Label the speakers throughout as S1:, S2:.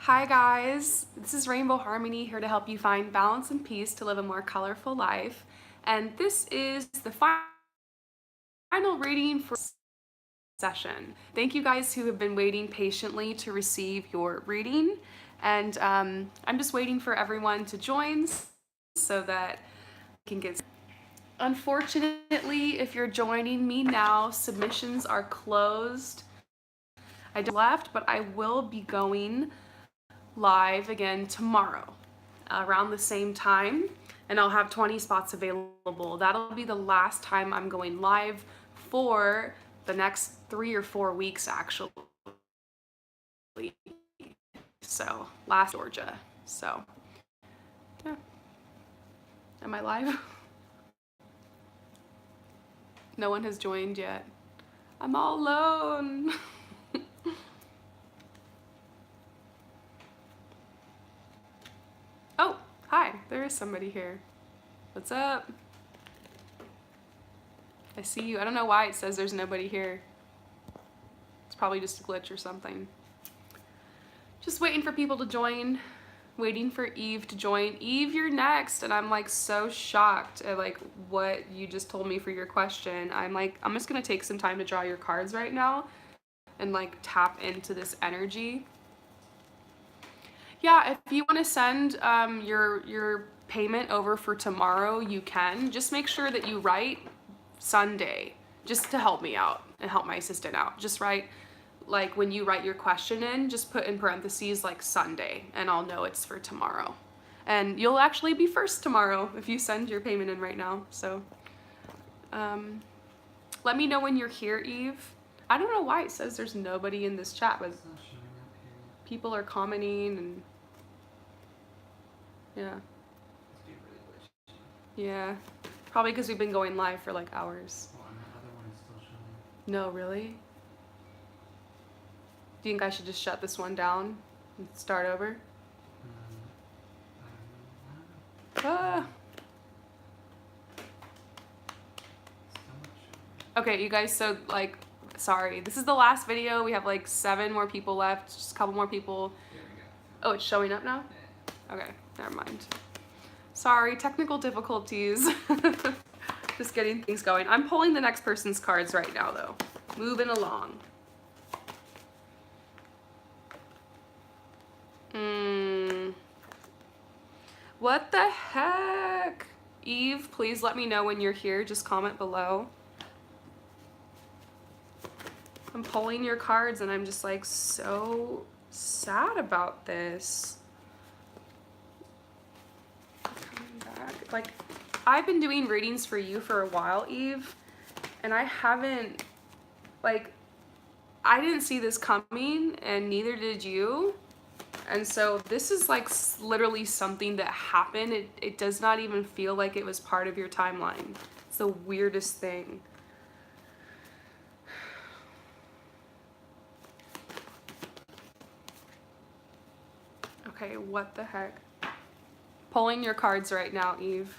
S1: Hi guys, this is Rainbow Harmony here to help you find balance and peace to live a more colorful life. And this is the final reading for session. Thank you guys who have been waiting patiently to receive your reading. And I'm just waiting for everyone to join so that we can get. Unfortunately, if you're joining me now, submissions are closed. I just left, but I will be going live again tomorrow around the same time, and I'll have 20 spots available. That'll be the last time I'm going live for the next 3 or 4 weeks actually. So last Georgia. So yeah. Am I live? No one has joined yet. I'm all alone. Oh, hi, there is somebody here. What's up? I see you. I don't know why it says there's nobody here. It's probably just a glitch or something. Just waiting for people to join. Waiting for Eve to join. Eve, you're next. And I'm like so shocked at like what you just told me for your question. I'm just gonna take some time to draw your cards right now and like tap into this energy. Yeah, if you want to send your payment over for tomorrow, you can. Just make sure that you write Sunday, just to help me out and help my assistant out. Just write, like when you write your question in, just put in parentheses like Sunday, and I'll know it's for tomorrow. And you'll actually be first tomorrow if you send your payment in right now. So let me know when you're here, Eve. I don't know why it says there's nobody in this chat, but people are commenting and yeah. Yeah. Probably because we've been going live for like hours.
S2: Well, and the other one is still showing.
S1: No, really? Do you think I should just shut this one down and start over? Ah. Okay, you guys, so like, sorry. This is the last video. We have like 7 more people left, just a couple more people.
S2: There we go.
S1: Oh, it's showing up now?
S2: Yeah.
S1: Okay, never mind. Sorry, technical difficulties. Just getting things going. I'm pulling the next person's cards right now though. Moving along. What the heck? Eve, please let me know when you're here. Just comment below. I'm pulling your cards and I'm just like so sad about this. Coming back. Like, I've been doing readings for you for a while, Eve, and I haven't, like, I didn't see this coming and neither did you. And so this is like literally something that happened. It does not even feel like it was part of your timeline. It's the weirdest thing. Okay, what the heck? Pulling your cards right now, Eve.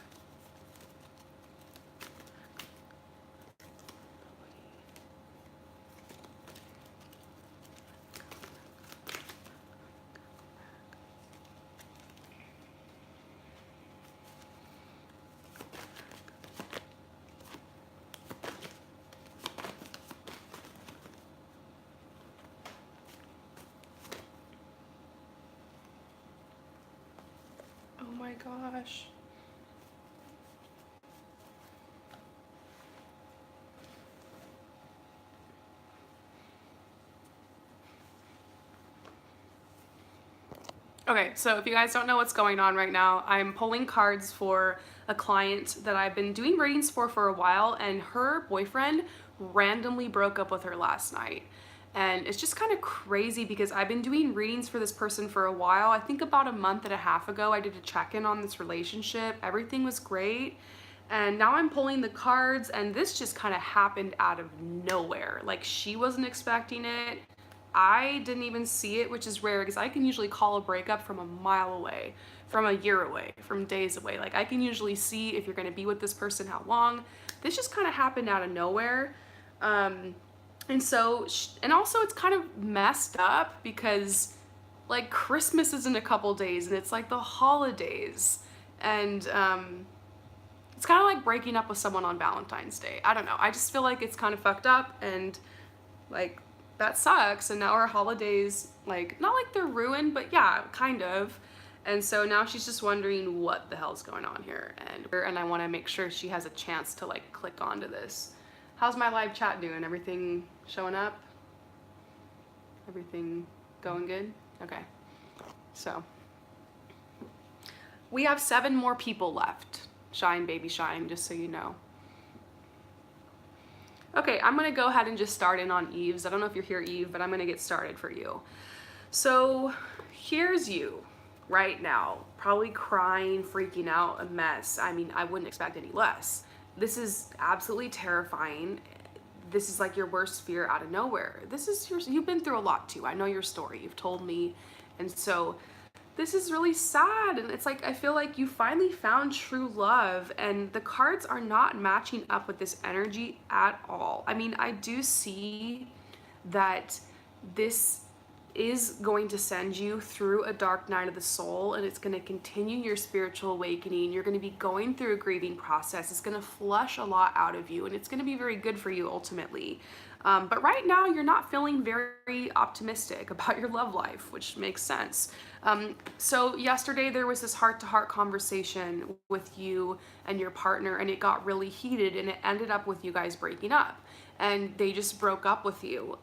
S1: Oh my gosh. Okay, so if you guys don't know what's going on right now, I'm pulling cards for a client that I've been doing readings for a while, and her boyfriend randomly broke up with her last night. And it's just kind of crazy because I've been doing readings for this person for a while. I think about a month and a half ago, I did a check-in on this relationship. Everything was great. And now I'm pulling the cards, and this just kind of happened out of nowhere. Like, she wasn't expecting it. I didn't even see it, which is rare because I can usually call a breakup from a mile away, from a year away, from days away. Like, I can usually see if you're going to be with this person, how long. This just kind of happened out of nowhere. And so, and also it's kind of messed up because like Christmas is in a couple days and it's like the holidays. And it's kind of like breaking up with someone on Valentine's Day. I don't know. I just feel like it's kind of fucked up and like that sucks. And now our holidays, like, not like they're ruined, but yeah, kind of. And so now she's just wondering what the hell's going on here. And I want to make sure she has a chance to like click onto this. How's my live chat doing? Everything showing up? Everything going good? Okay. So we have 7 more people left. Shine, baby, shine, just so you know. Okay, I'm gonna go ahead and just start in on Eve's. I don't know if you're here, Eve, but I'm gonna get started for you. So here's you right now, probably crying, freaking out, a mess. I mean, I wouldn't expect any less. This is absolutely terrifying. This is like your worst fear out of nowhere. You've been through a lot too. I know your story, you've told me. And so this is really sad. And it's like, I feel like you finally found true love and the cards are not matching up with this energy at all. I mean, I do see that this is going to send you through a dark night of the soul, and it's going to continue your spiritual awakening. You're going to be going through a grieving process. It's going to flush a lot out of you, and it's going to be very good for you ultimately. But right now, you're not feeling very optimistic about your love life, which makes sense. So yesterday, there was this heart-to-heart conversation with you and your partner, and it got really heated, and it ended up with you guys breaking up, and they just broke up with you.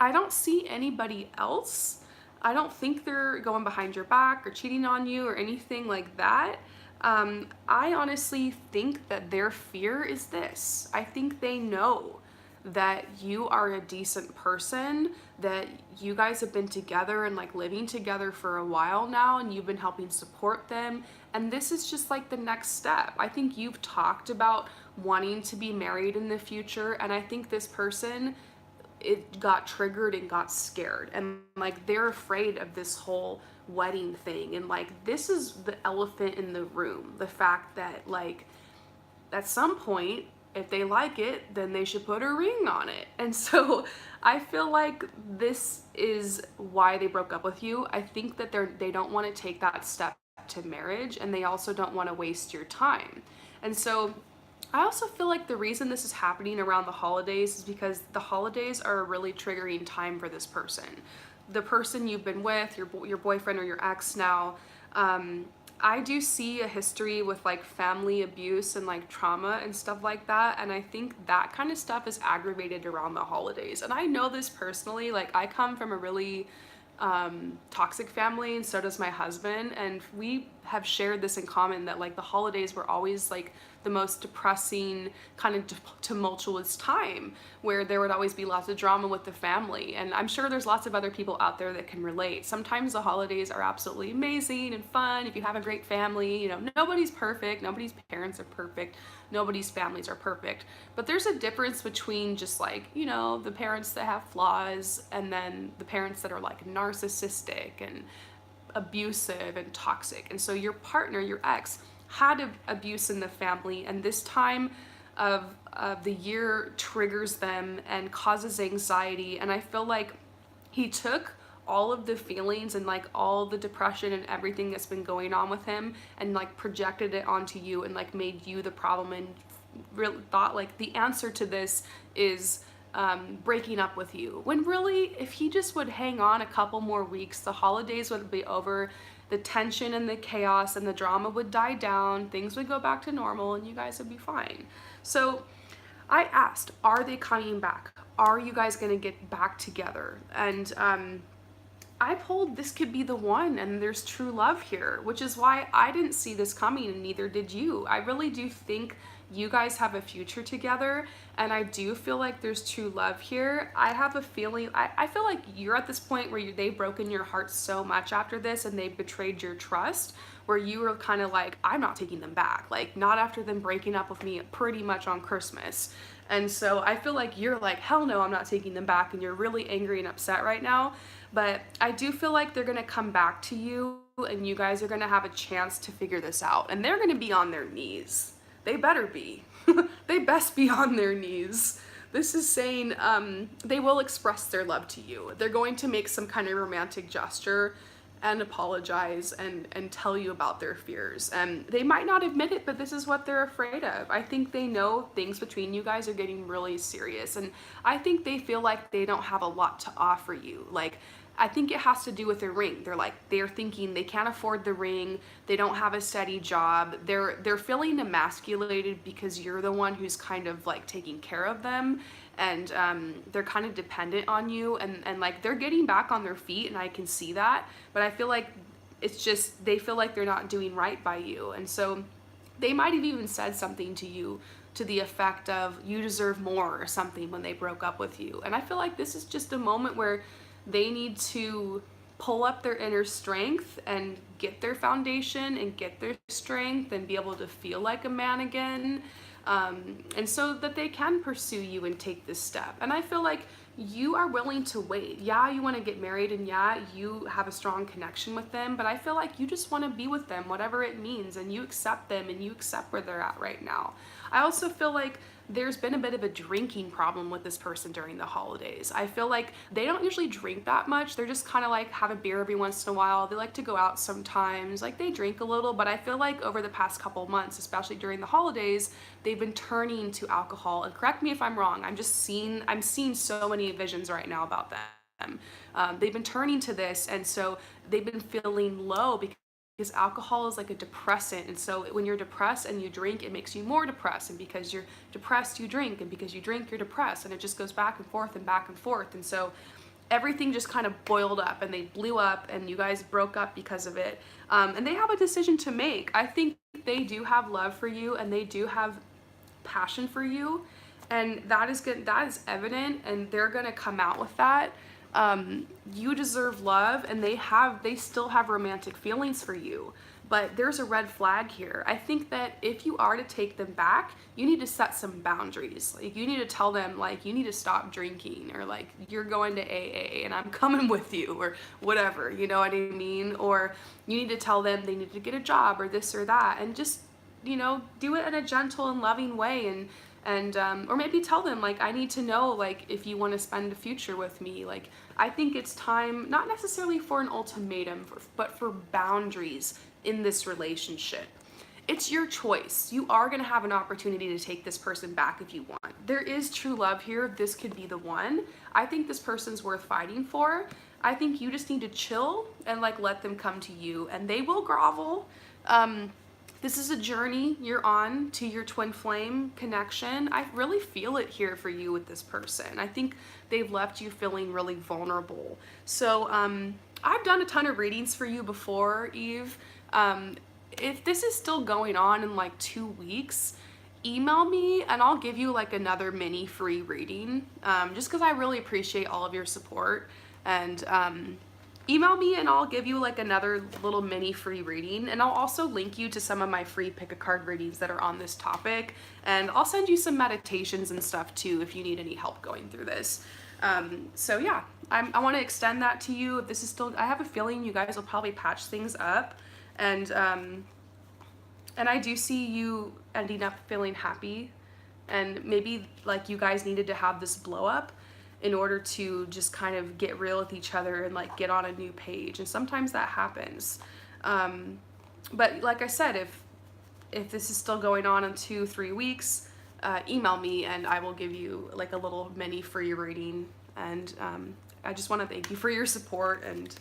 S1: I don't see anybody else. I don't think they're going behind your back or cheating on you or anything like that. I honestly think that their fear is this. I think they know that you are a decent person, that you guys have been together and like living together for a while now, and you've been helping support them. And this is just like the next step. I think you've talked about wanting to be married in the future, and I think this person, it got triggered and got scared, and like they're afraid of this whole wedding thing. And like this is the elephant in the room, the fact that like at some point, if they like it, then they should put a ring on it. And so I feel like this is why they broke up with you. I think that they don't want to take that step to marriage, and they also don't want to waste your time. And so I also feel like the reason this is happening around the holidays is because the holidays are a really triggering time for this person. The person you've been with, your boyfriend or your ex now, I do see a history with like family abuse and like trauma and stuff like that. And I think that kind of stuff is aggravated around the holidays. And I know this personally, like I come from a really toxic family, and so does my husband, and we have shared this in common, that like the holidays were always like the most depressing, kind of tumultuous time, where there would always be lots of drama with the family. And I'm sure there's lots of other people out there that can relate. Sometimes the holidays are absolutely amazing and fun if you have a great family. You know, nobody's perfect, nobody's parents are perfect, nobody's families are perfect, but there's a difference between just like, you know, the parents that have flaws and then the parents that are like narcissistic and abusive and toxic. And so your partner, your ex, had abuse in the family, and this time of the year triggers them and causes anxiety. And I feel like he took all of the feelings and like all the depression and everything that's been going on with him and like projected it onto you and like made you the problem, and really thought like the answer to this is breaking up with you, when really if he just would hang on a couple more weeks, the holidays would be over, the tension and the chaos and the drama would die down, things would go back to normal, and you guys would be fine. So I asked, are they coming back? Are you guys gonna get back together? And I pulled this could be the one, and there's true love here, which is why I didn't see this coming, and neither did you. I really do think you guys have a future together, and I do feel like there's true love here. I have a feeling, I feel like you're at this point where they've broken your heart so much after this, and they've betrayed your trust, where you were kind of like, I'm not taking them back, like not after them breaking up with me pretty much on Christmas. And so I feel like you're like, hell no, I'm not taking them back, and you're really angry and upset right now. But I do feel like they're gonna come back to you, and you guys are gonna have a chance to figure this out, and they're gonna be on their knees. They better be. They best be on their knees. This is saying they will express their love to you. They're going to make some kind of romantic gesture and apologize and tell you about their fears. And they might not admit it, but this is what they're afraid of. I think they know things between you guys are getting really serious. And I think they feel like they don't have a lot to offer you. Like, I think it has to do with their ring. They're thinking they can't afford the ring. They don't have a steady job. They're feeling emasculated because you're the one who's kind of like taking care of them, and they're kind of dependent on you, and like they're getting back on their feet, and I can see that. But I feel like it's just they feel like they're not doing right by you, and so they might have even said something to you to the effect of you deserve more or something when they broke up with you. And I feel like this is just a moment where they need to pull up their inner strength and get their foundation and get their strength and be able to feel like a man again, and so that they can pursue you and take this step. And I feel like you are willing to wait. Yeah, you want to get married, and yeah, you have a strong connection with them, but I feel like you just want to be with them, whatever it means, and you accept them and you accept where they're at right now. I also feel like there's been a bit of a drinking problem with this person during the holidays. I feel like they don't usually drink that much. They're just kind of like have a beer every once in a while. They like to go out sometimes. Like they drink a little, but I feel like over the past couple months, especially during the holidays, they've been turning to alcohol. And correct me if I'm wrong. I'm seeing so many visions right now about them. They've been turning to this, and so they've been feeling low because alcohol is like a depressant, and so when you're depressed and you drink, it makes you more depressed, and because you're depressed you drink, and because you drink you're depressed, and it just goes back and forth and back and forth. And so everything just kind of boiled up and they blew up, and you guys broke up because of it. And they have a decision to make. I think they do have love for you, and they do have passion for you, and that is good, that is evident, and they're gonna come out with that. You deserve love, and they still have romantic feelings for you, but there's a red flag here. I think that if you are to take them back, you need to set some boundaries. Like you need to tell them, like, you need to stop drinking, or like you're going to AA and I'm coming with you, or whatever, you know what I mean? Or you need to tell them they need to get a job or this or that, and just, you know, do it in a gentle and loving way. And or maybe tell them, like, I need to know, like, if you want to spend the future with me. Like, I think it's time, not necessarily for an ultimatum, but for boundaries in this relationship. It's your choice. You are going to have an opportunity to take this person back if you want. There is true love here. This could be the one. I think this person's worth fighting for. I think you just need to chill and like let them come to you, and they will grovel. This is a journey you're on to your twin flame connection. I really feel it here for you with this person. I think they've left you feeling really vulnerable. So I've done a ton of readings for you before, Eve. If this is still going on in like 2 weeks, email me and I'll give you like another mini free reading, just because I really appreciate all of your support. And email me and I'll give you like another little mini free reading, and I'll also link you to some of my free pick a card readings that are on this topic, and I'll send you some meditations and stuff too if you need any help going through this. So yeah, I want to extend that to you. If this is still, I have a feeling you guys will probably patch things up, and I do see you ending up feeling happy, and maybe like you guys needed to have this blow up in order to just kind of get real with each other and like get on a new page. And sometimes that happens. But like I said, if this is still going on in 2-3 weeks, email me and I will give you like a little mini free reading. And I just want to thank you for your support, and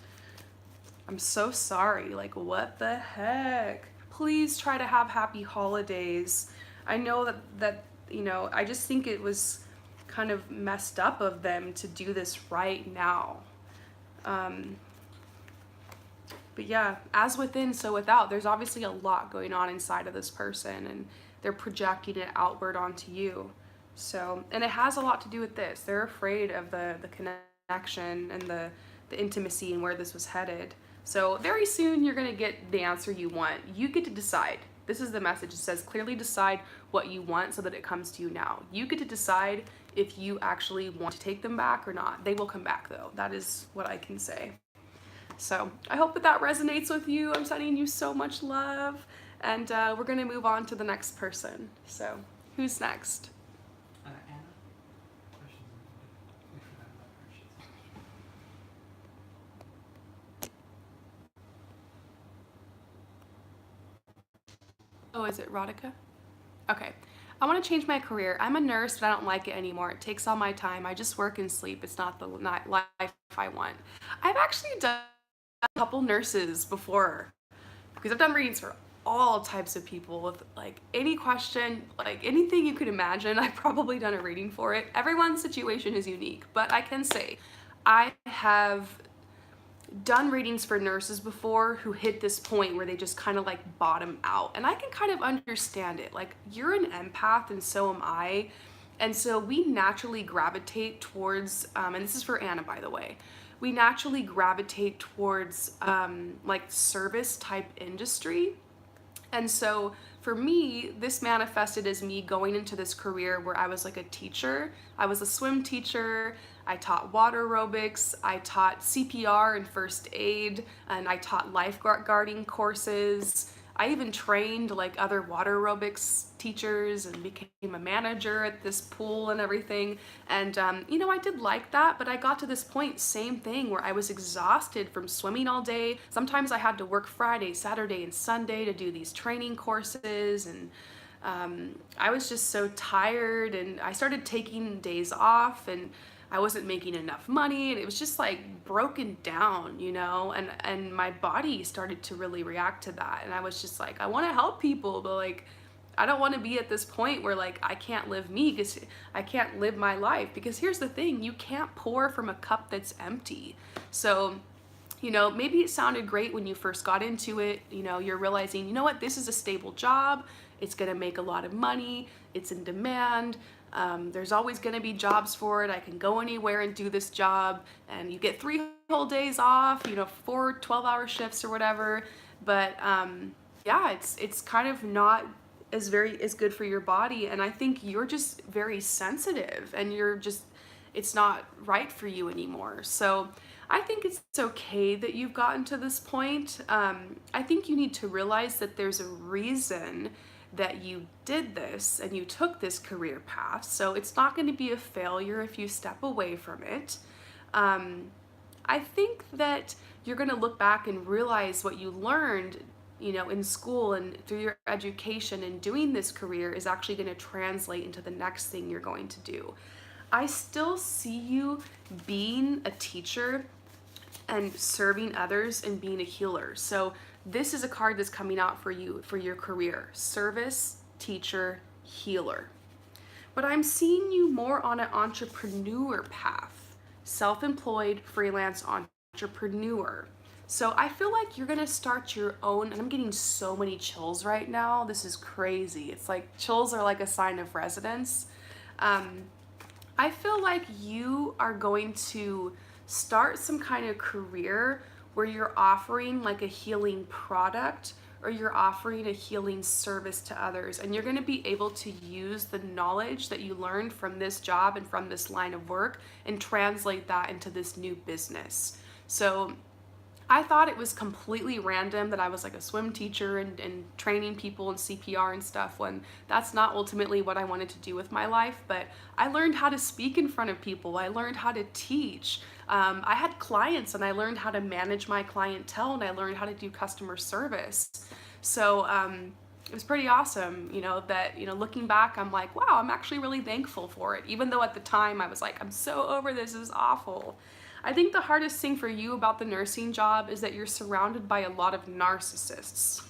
S1: I'm so sorry. Like, what the heck? Please try to have happy holidays. I know that you know, I just think it was kind of messed up of them to do this right now. But yeah, as within, so without. There's obviously a lot going on inside of this person, and they're projecting it outward onto you. So, and it has a lot to do with this. They're afraid of the connection and the intimacy and where this was headed. So very soon you're gonna get the answer you want. You get to decide. This is the message. It says clearly decide what you want so that it comes to you now. You get to decide if you actually want to take them back or not. They will come back though. That is what I can say. So I hope that resonates with you. I'm sending you so much love, and we're gonna move on to the next person. So who's next?
S2: Anna?
S1: Oh, is it Rodica? Okay. I want to change my career. I'm a nurse, but I don't like it anymore. It takes all my time. I just work and sleep. It's not the not life I want. I've actually done a couple nurses before because I've done readings for all types of people with like any question, like anything you could imagine. I've probably done a reading for it. Everyone's situation is unique, but I can say I have done readings for nurses before who hit this point where they just kind of like bottom out. And I can kind of understand it. Like, you're an empath and so am I. And so we naturally gravitate towards, and this is for Anna, by the way, we naturally gravitate towards like service type industry. And so for me, this manifested as me going into this career where I was like a teacher. I was a swim teacher. I taught water aerobics. I taught CPR and first aid, and I taught lifeguarding courses. I even trained like other water aerobics teachers and became a manager at this pool and everything. And, I did like that, but I got to this point, same thing, where I was exhausted from swimming all day. Sometimes I had to work Friday, Saturday, and Sunday to do these training courses. And I was just so tired, and I started taking days off, and I wasn't making enough money, and it was just like broken down, and my body started to really react to that. And I was just like, I want to help people, but like, I don't want to be at this point where like I can't live me, because I can't live my life. Because here's the thing, you can't pour from a cup that's empty. So maybe it sounded great when you first got into it. You're realizing, what, this is a stable job. It's going to make a lot of money. It's in demand. There's always going to be jobs for it. I can go anywhere and do this job. And you get 3 whole days off, 4 12-hour shifts or whatever. But yeah, it's kind of not as good for your body. And I think you're just very sensitive, and it's not right for you anymore. So I think it's okay that you've gotten to this point. I think you need to realize that there's a reason that you did this and you took this career path. So it's not going to be a failure if you step away from it. I think that you're going to look back and realize what you learned, in school and through your education and doing this career is actually going to translate into the next thing you're going to do. I still see you being a teacher and serving others and being a healer. So this is a card that's coming out for you for your career: service, teacher, healer. But I'm seeing you more on an entrepreneur path, self-employed, freelance entrepreneur. So I feel like you're gonna start your own, and I'm getting so many chills right now. This is crazy. It's like chills are like a sign of residence. I feel like you are going to start some kind of career where you're offering like a healing product, or you're offering a healing service to others, and you're going to be able to use the knowledge that you learned from this job and from this line of work and translate that into this new business. So I thought it was completely random that I was like a swim teacher and training people in CPR and stuff, when that's not ultimately what I wanted to do with my life. But I learned how to speak in front of people. I learned how to teach. I had clients, and I learned how to manage my clientele, and I learned how to do customer service. So it was pretty awesome, that, looking back, I'm like, wow, I'm actually really thankful for it. Even though at the time I was like, I'm so over this is awful. I think the hardest thing for you about the nursing job is that you're surrounded by a lot of narcissists.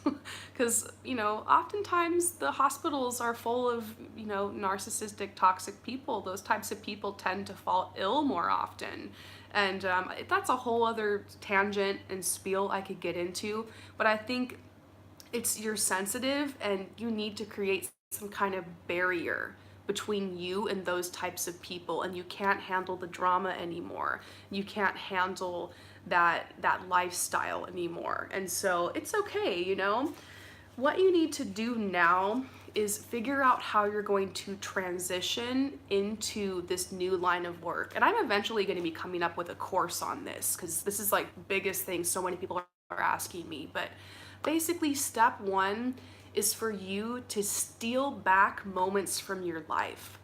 S1: Because, oftentimes the hospitals are full of, narcissistic, toxic people. Those types of people tend to fall ill more often. And that's a whole other tangent and spiel I could get into. But I think you're sensitive, and you need to create some kind of barrier between you and those types of people, and you can't handle the drama anymore. You can't handle that lifestyle anymore. And so it's okay. What you need to do now is figure out how you're going to transition into this new line of work. And I'm eventually going to be coming up with a course on this, because this is like the biggest thing so many people are asking me. But basically, step one is for you to steal back moments from your life.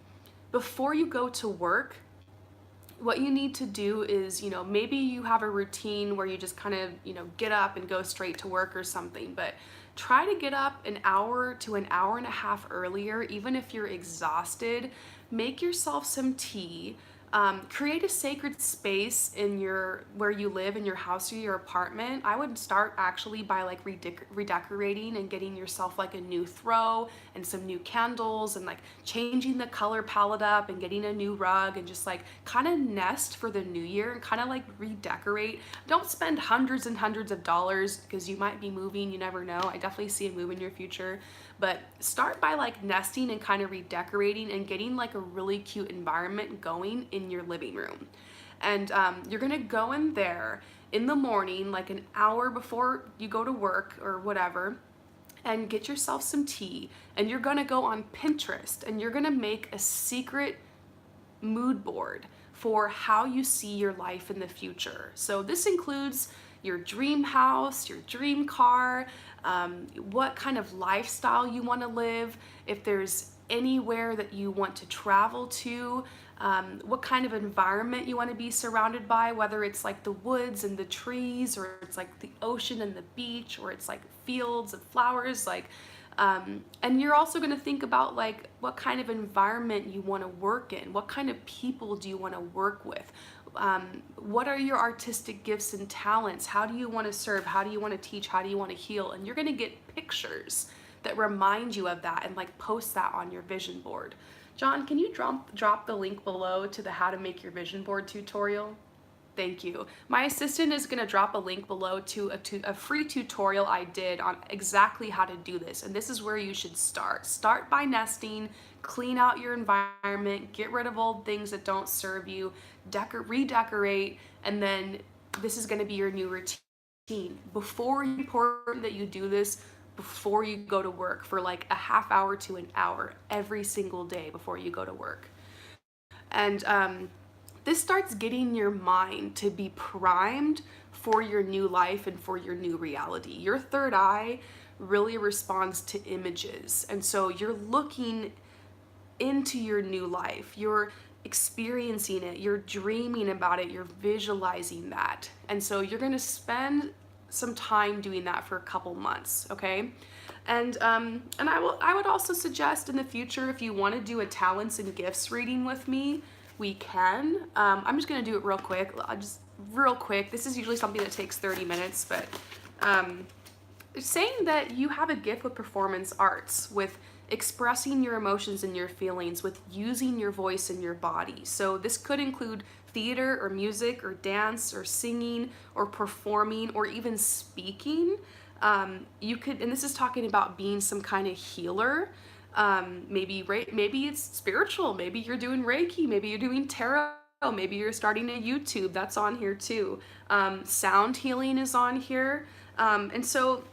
S1: Before you go to work, what you need to do is, maybe you have a routine where you just kind of, get up and go straight to work or something, but try to get up an hour to an hour and a half earlier, even if you're exhausted. Make yourself some tea. Create a sacred space in your where you live in your house or your apartment. I would start actually by like redecorating and getting yourself like a new throw and some new candles and like changing the color palette up and getting a new rug and just like kind of nest for the new year and kind of like redecorate. Don't spend hundreds and hundreds of dollars because you might be moving, you never know. I definitely see a move in your future, but start by like nesting and kind of redecorating and getting like a really cute environment going in your living room. And you're gonna go in there in the morning, like an hour before you go to work or whatever, and get yourself some tea. And you're gonna go on Pinterest and you're gonna make a secret mood board for how you see your life in the future. So this includes your dream house, your dream car, what kind of lifestyle you want to live, if there's anywhere that you want to travel to, what kind of environment you want to be surrounded by, whether it's like the woods and the trees, or it's like the ocean and the beach, or it's like fields of flowers, and you're also going to think about like what kind of environment you want to work in, what kind of people do you want to work with, what are your artistic gifts and talents, how do you want to serve, how do you want to teach, how do you want to heal, and you're going to get pictures that remind you of that and like post that on your vision board. John, can you drop the link below to the how to make your vision board tutorial? Thank you. My assistant is going to drop a link below to a free tutorial I did on exactly how to do this. And this is where you should start. Start by nesting, clean out your environment, get rid of old things that don't serve you, redecorate, and then this is going to be your new routine. Important that you do this before you go to work for like a half hour to an hour every single day before you go to work. And this starts getting your mind to be primed for your new life and for your new reality. Your third eye really responds to images. And so you're looking into your new life. You're experiencing it. You're dreaming about it. You're visualizing that. And so you're going to spend some time doing that for a couple months, okay? And I would also suggest in the future, if you want to do a talents and gifts reading with me, we can. I'm just gonna do it real quick. This is usually something that takes 30 minutes, but saying that you have a gift with performance arts, with expressing your emotions and your feelings, with using your voice and your body. So this could include theater or music or dance or singing or performing or even speaking. You could, and this is talking about being some kind of healer. Maybe it's spiritual, maybe you're doing Reiki, maybe you're doing tarot, maybe you're starting a YouTube, that's on here too. Sound healing is on here. And so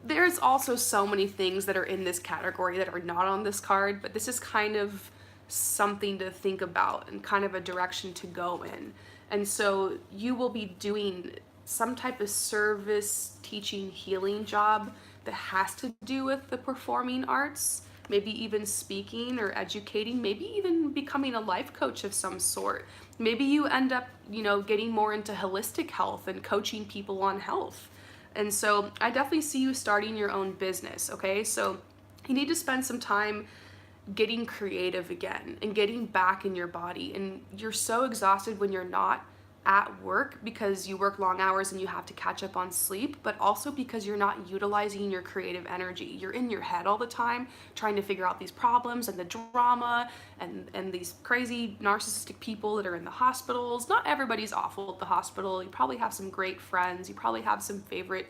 S1: there's also so many things that are in this category that are not on this card, but this is kind of something to think about and kind of a direction to go in. And so you will be doing some type of service, teaching, healing job that has to do with the performing arts, maybe even speaking or educating, maybe even becoming a life coach of some sort. Maybe you end up, getting more into holistic health and coaching people on health. And so I definitely see you starting your own business, okay? So you need to spend some time getting creative again and getting back in your body. And you're so exhausted when you're not at work because you work long hours and you have to catch up on sleep, but also because you're not utilizing your creative energy. You're in your head all the time trying to figure out these problems and the drama and these crazy narcissistic people that are in the hospitals. Not everybody's awful at the hospital. You probably have some great friends. You probably have some favorite,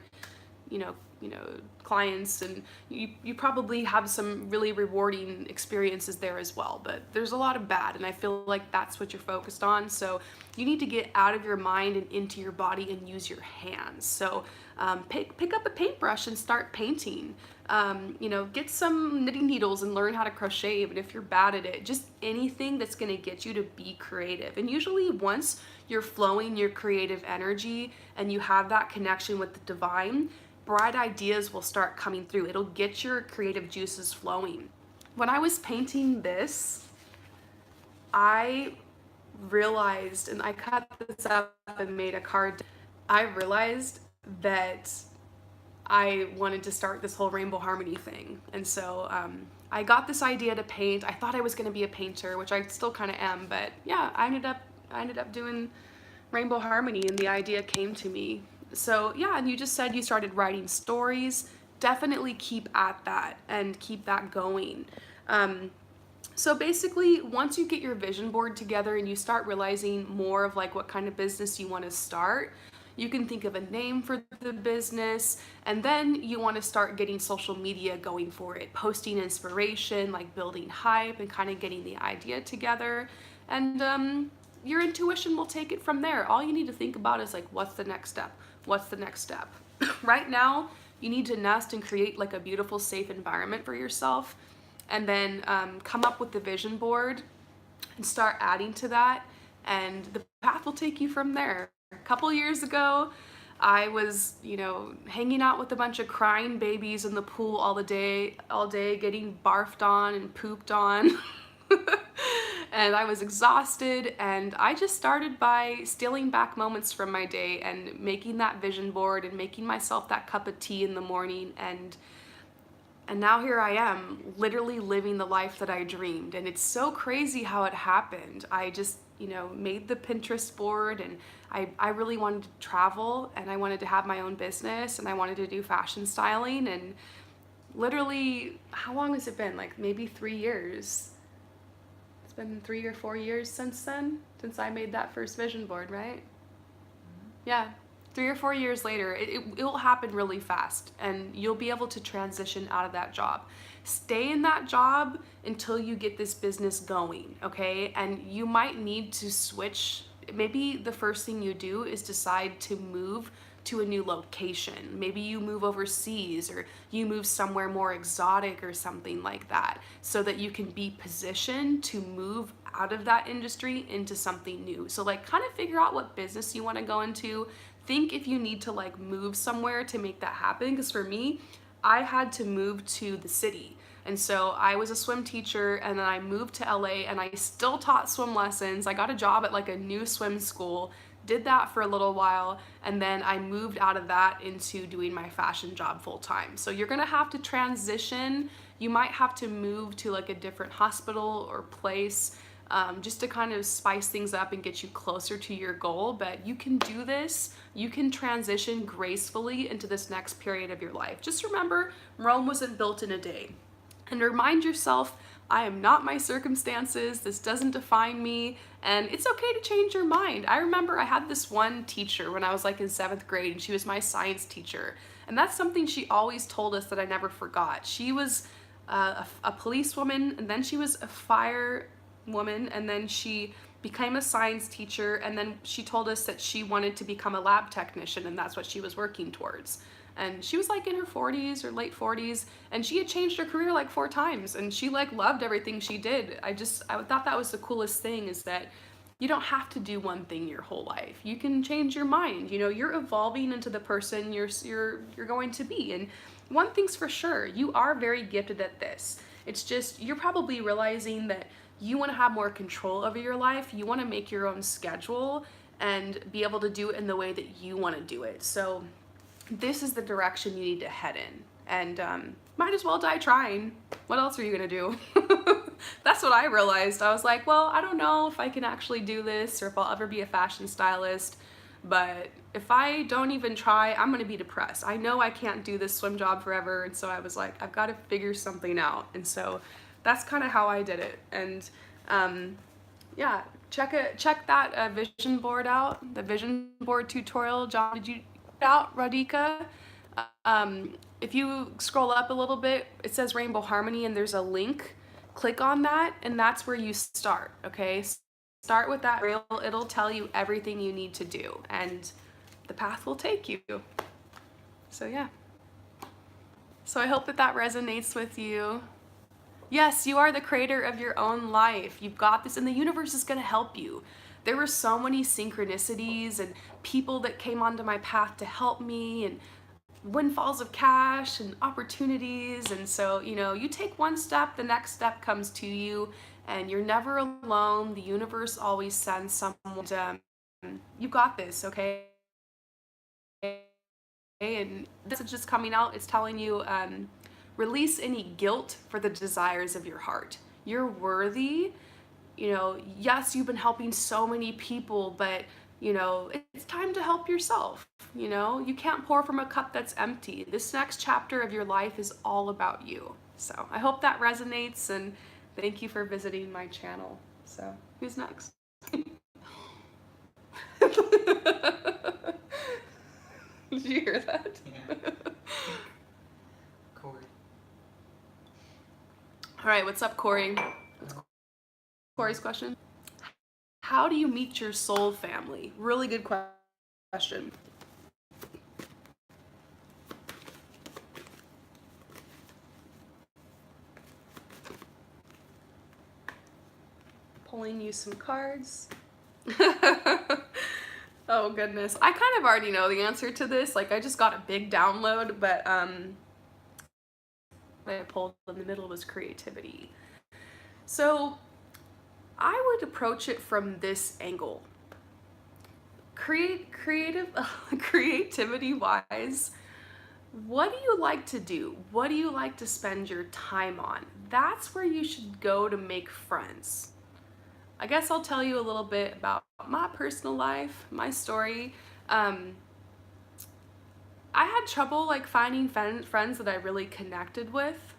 S1: clients, and you probably have some really rewarding experiences there as well, but there's a lot of bad, and I feel like that's what you're focused on. So you need to get out of your mind and into your body and use your hands. So pick up a paintbrush and start painting. Get some knitting needles and learn how to crochet, but if you're bad at it, just anything that's going to get you to be creative. And usually once you're flowing your creative energy and you have that connection with the divine, bright ideas will start coming through. It'll get your creative juices flowing. When I was painting this, I realized, and I cut this up and made a card, I realized that I wanted to start this whole Rainbow Harmony thing. And so I got this idea to paint. I thought I was going to be a painter, which I still kind of am, but yeah, I ended up doing Rainbow Harmony, and the idea came to me. So yeah, and you just said you started writing stories. Definitely keep at that and keep that going. So basically, once you get your vision board together and you start realizing more of like what kind of business you want to start, you can think of a name for the business, and then you want to start getting social media going for it, posting inspiration, like building hype and kind of getting the idea together. And your intuition will take it from there. All you need to think about is like, what's the next step? What's the next step? Right now, you need to nest and create like a beautiful, safe environment for yourself, and then come up with the vision board and start adding to that, and the path will take you from there. A couple years ago, I was, hanging out with a bunch of crying babies in the pool all day, getting barfed on and pooped on. And I was exhausted, and I just started by stealing back moments from my day and making that vision board and making myself that cup of tea in the morning, and now here I am, literally living the life that I dreamed. And it's so crazy how it happened. I just, made the Pinterest board, and I really wanted to travel, and I wanted to have my own business, and I wanted to do fashion styling. And literally, how long has it been? Like maybe 3 years. It's been 3 or 4 years since then, since I made that first vision board, right? Yeah. 3 or 4 years later, it will happen really fast, and you'll be able to transition out of that job. Stay in that job until you get this business going, okay? And you might need to switch. Maybe the first thing you do is decide to move to a new location. Maybe you move overseas, or you move somewhere more exotic or something like that, so that you can be positioned to move out of that industry into something new. So like kind of figure out what business you want to go into. Think if you need to like move somewhere to make that happen, because for me, I had to move to the city. And so I was a swim teacher, and then I moved to LA, and I still taught swim lessons. I got a job at like a new swim school, did that for a little while, and then I moved out of that into doing my fashion job full time. So you're gonna have to transition. You might have to move to like a different hospital or place, just to kind of spice things up and get you closer to your goal. But you can do this. You can transition gracefully into this next period of your life. Just remember, Rome wasn't built in a day. And remind yourself, I am not my circumstances. This doesn't define me. And it's okay to change your mind. I remember I had this one teacher when I was like in 7th grade, and she was my science teacher. And that's something she always told us that I never forgot. She was a policewoman, and then she was a firewoman, and then she became a science teacher, and then she told us that she wanted to become a lab technician, and that's what she was working towards. And she was like in her 40s or late 40s, and she had changed her career like 4 times, and she like loved everything she did. I thought that was the coolest thing, is that you don't have to do one thing your whole life. You can change your mind. You're evolving into the person you're going to be. And one thing's for sure, you are very gifted at this. It's just you're probably realizing that you want to have more control over your life. You want to make your own schedule and be able to do it in the way that you want to do it. So this is the direction you need to head in, and might as well die trying. What else are you gonna do? That's what I realized. I was like, well, I don't know if I can actually do this or if I'll ever be a fashion stylist, but if I don't even try, I'm gonna be depressed. I know I can't do this swim job forever, and so I was like, I've got to figure something out. And so that's kind of how I did it. And yeah, check that vision board out, the vision board tutorial. John, did you out, Radhika? If you scroll up a little bit, it says Rainbow Harmony, and there's a link. Click on that, and that's where you start, okay? Start with that reel. It'll tell you everything you need to do, and the path will take you. So yeah. So I hope that resonates with you. Yes, you are the creator of your own life. You've got this, and the universe is going to help you. There were so many synchronicities and people that came onto my path to help me, and windfalls of cash and opportunities. And so, you take one step, the next step comes to you, and you're never alone. The universe always sends someone. You got this, okay? And this is just coming out. It's telling you, release any guilt for the desires of your heart. You're worthy. Yes, you've been helping so many people, but it's time to help yourself. You can't pour from a cup that's empty. This next chapter of your life is all about you. So I hope that resonates, and thank you for visiting my channel. So who's next? Did you hear that?
S2: Yeah. Corey.
S1: All right, what's up, Corey? What's Corey's question? How do you meet your soul family? Really good question. Pulling you some cards. Oh goodness. I kind of already know the answer to this. Like, I just got a big download, but what I pulled in the middle was creativity. So I would approach it from this angle. Creativity wise, what do you like to do? What do you like to spend your time on? That's where you should go to make friends. I guess I'll tell you a little bit about my personal life, my story. I had trouble like finding friends that I really connected with.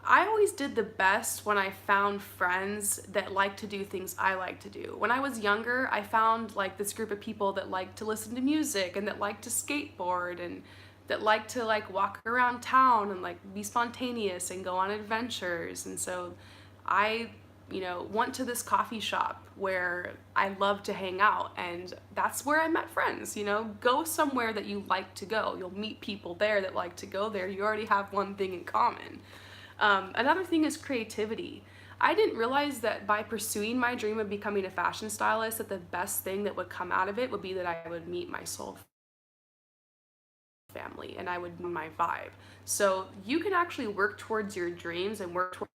S1: I always did the best when I found friends that like to do things I like to do. When I was younger, I found like this group of people that like to listen to music and that like to skateboard and that like to like walk around town and like be spontaneous and go on adventures. And so I went to this coffee shop where I love to hang out, and that's where I met friends. Go somewhere that you like to go. You'll meet people there that like to go there. You already have one thing in common. Another thing is creativity. I didn't realize that by pursuing my dream of becoming a fashion stylist, that the best thing that would come out of it would be that I would meet my soul family and I would know my vibe. So you can actually work towards your dreams and work towards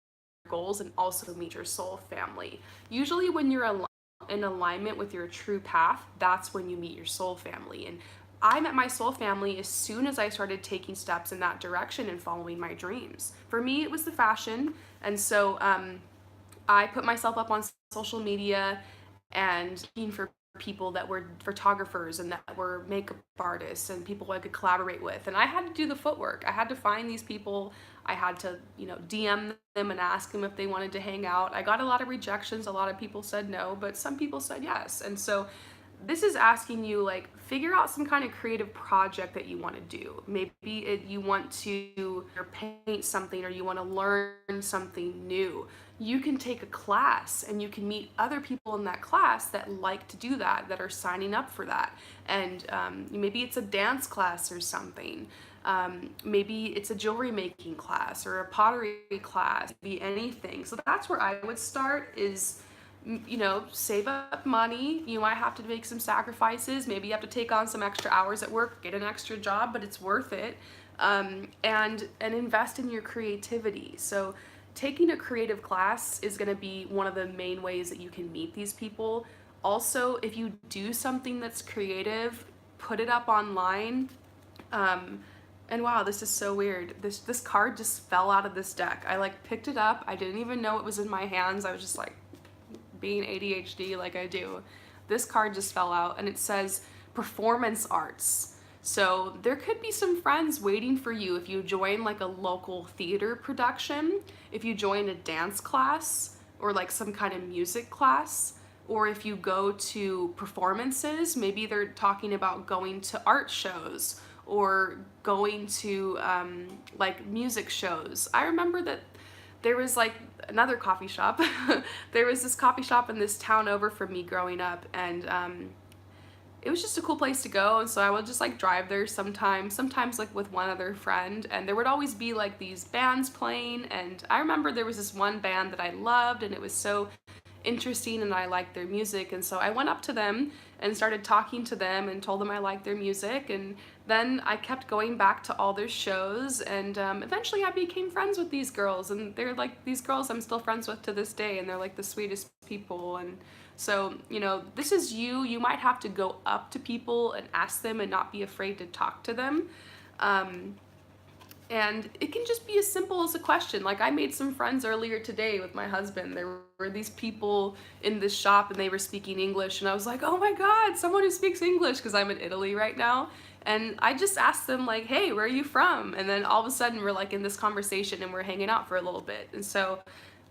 S1: goals and also meet your soul family. Usually when you're in alignment with your true path, that's when you meet your soul family. And I met my soul family as soon as I started taking steps in that direction and following my dreams. For me, it was the fashion. And so I put myself up on social media and looking for people that were photographers and that were makeup artists and people I could collaborate with. And I had to do the footwork. I had to find these people. I had to, DM them and ask them if they wanted to hang out. I got a lot of rejections. A lot of people said no, but some people said yes. And so this is asking you, like, figure out some kind of creative project that you want to do. Maybe you want to paint something or you want to learn something new. You can take a class and you can meet other people in that class that like to do that, that are signing up for that. And maybe it's a dance class or something. Maybe it's a jewelry making class or a pottery class, maybe anything. So that's where I would start is, save up money. You might have to make some sacrifices. Maybe you have to take on some extra hours at work, get an extra job, but it's worth it. And invest in your creativity. So taking a creative class is going to be one of the main ways that you can meet these people. Also, if you do something that's creative, put it up online. And wow, this is so weird. This card just fell out of this deck. I picked it up. I didn't even know it was in my hands. I was just being ADHD like I do. This card just fell out and it says performance arts. So there could be some friends waiting for you if you join a local theater production, if you join a dance class or some kind of music class, or if you go to performances. Maybe they're talking about going to art shows or going to music shows. I remember that there was another coffee shop. There was this coffee shop in this town over from me growing up, and it was just a cool place to go. And so I would just drive there sometimes with one other friend, and there would always be these bands playing. And I remember there was this one band that I loved, and it was so interesting and I liked their music. And so I went up to them and started talking to them and told them I liked their music, and then I kept going back to all their shows, and eventually I became friends with these girls, and they're like these girls I'm still friends with to this day, and they're like the sweetest people. And so, you know, this is you. You might have to go up to people and ask them and not be afraid to talk to them. Um, and it can just be as simple as a question. Like, I made some friends earlier today with my husband. There were these people in this shop and they were speaking English, and I was like, oh my God, someone who speaks English, because I'm in Italy right now. And I just asked them, like, hey, where are you from? And then all of a sudden we're like in this conversation and we're hanging out for a little bit. And so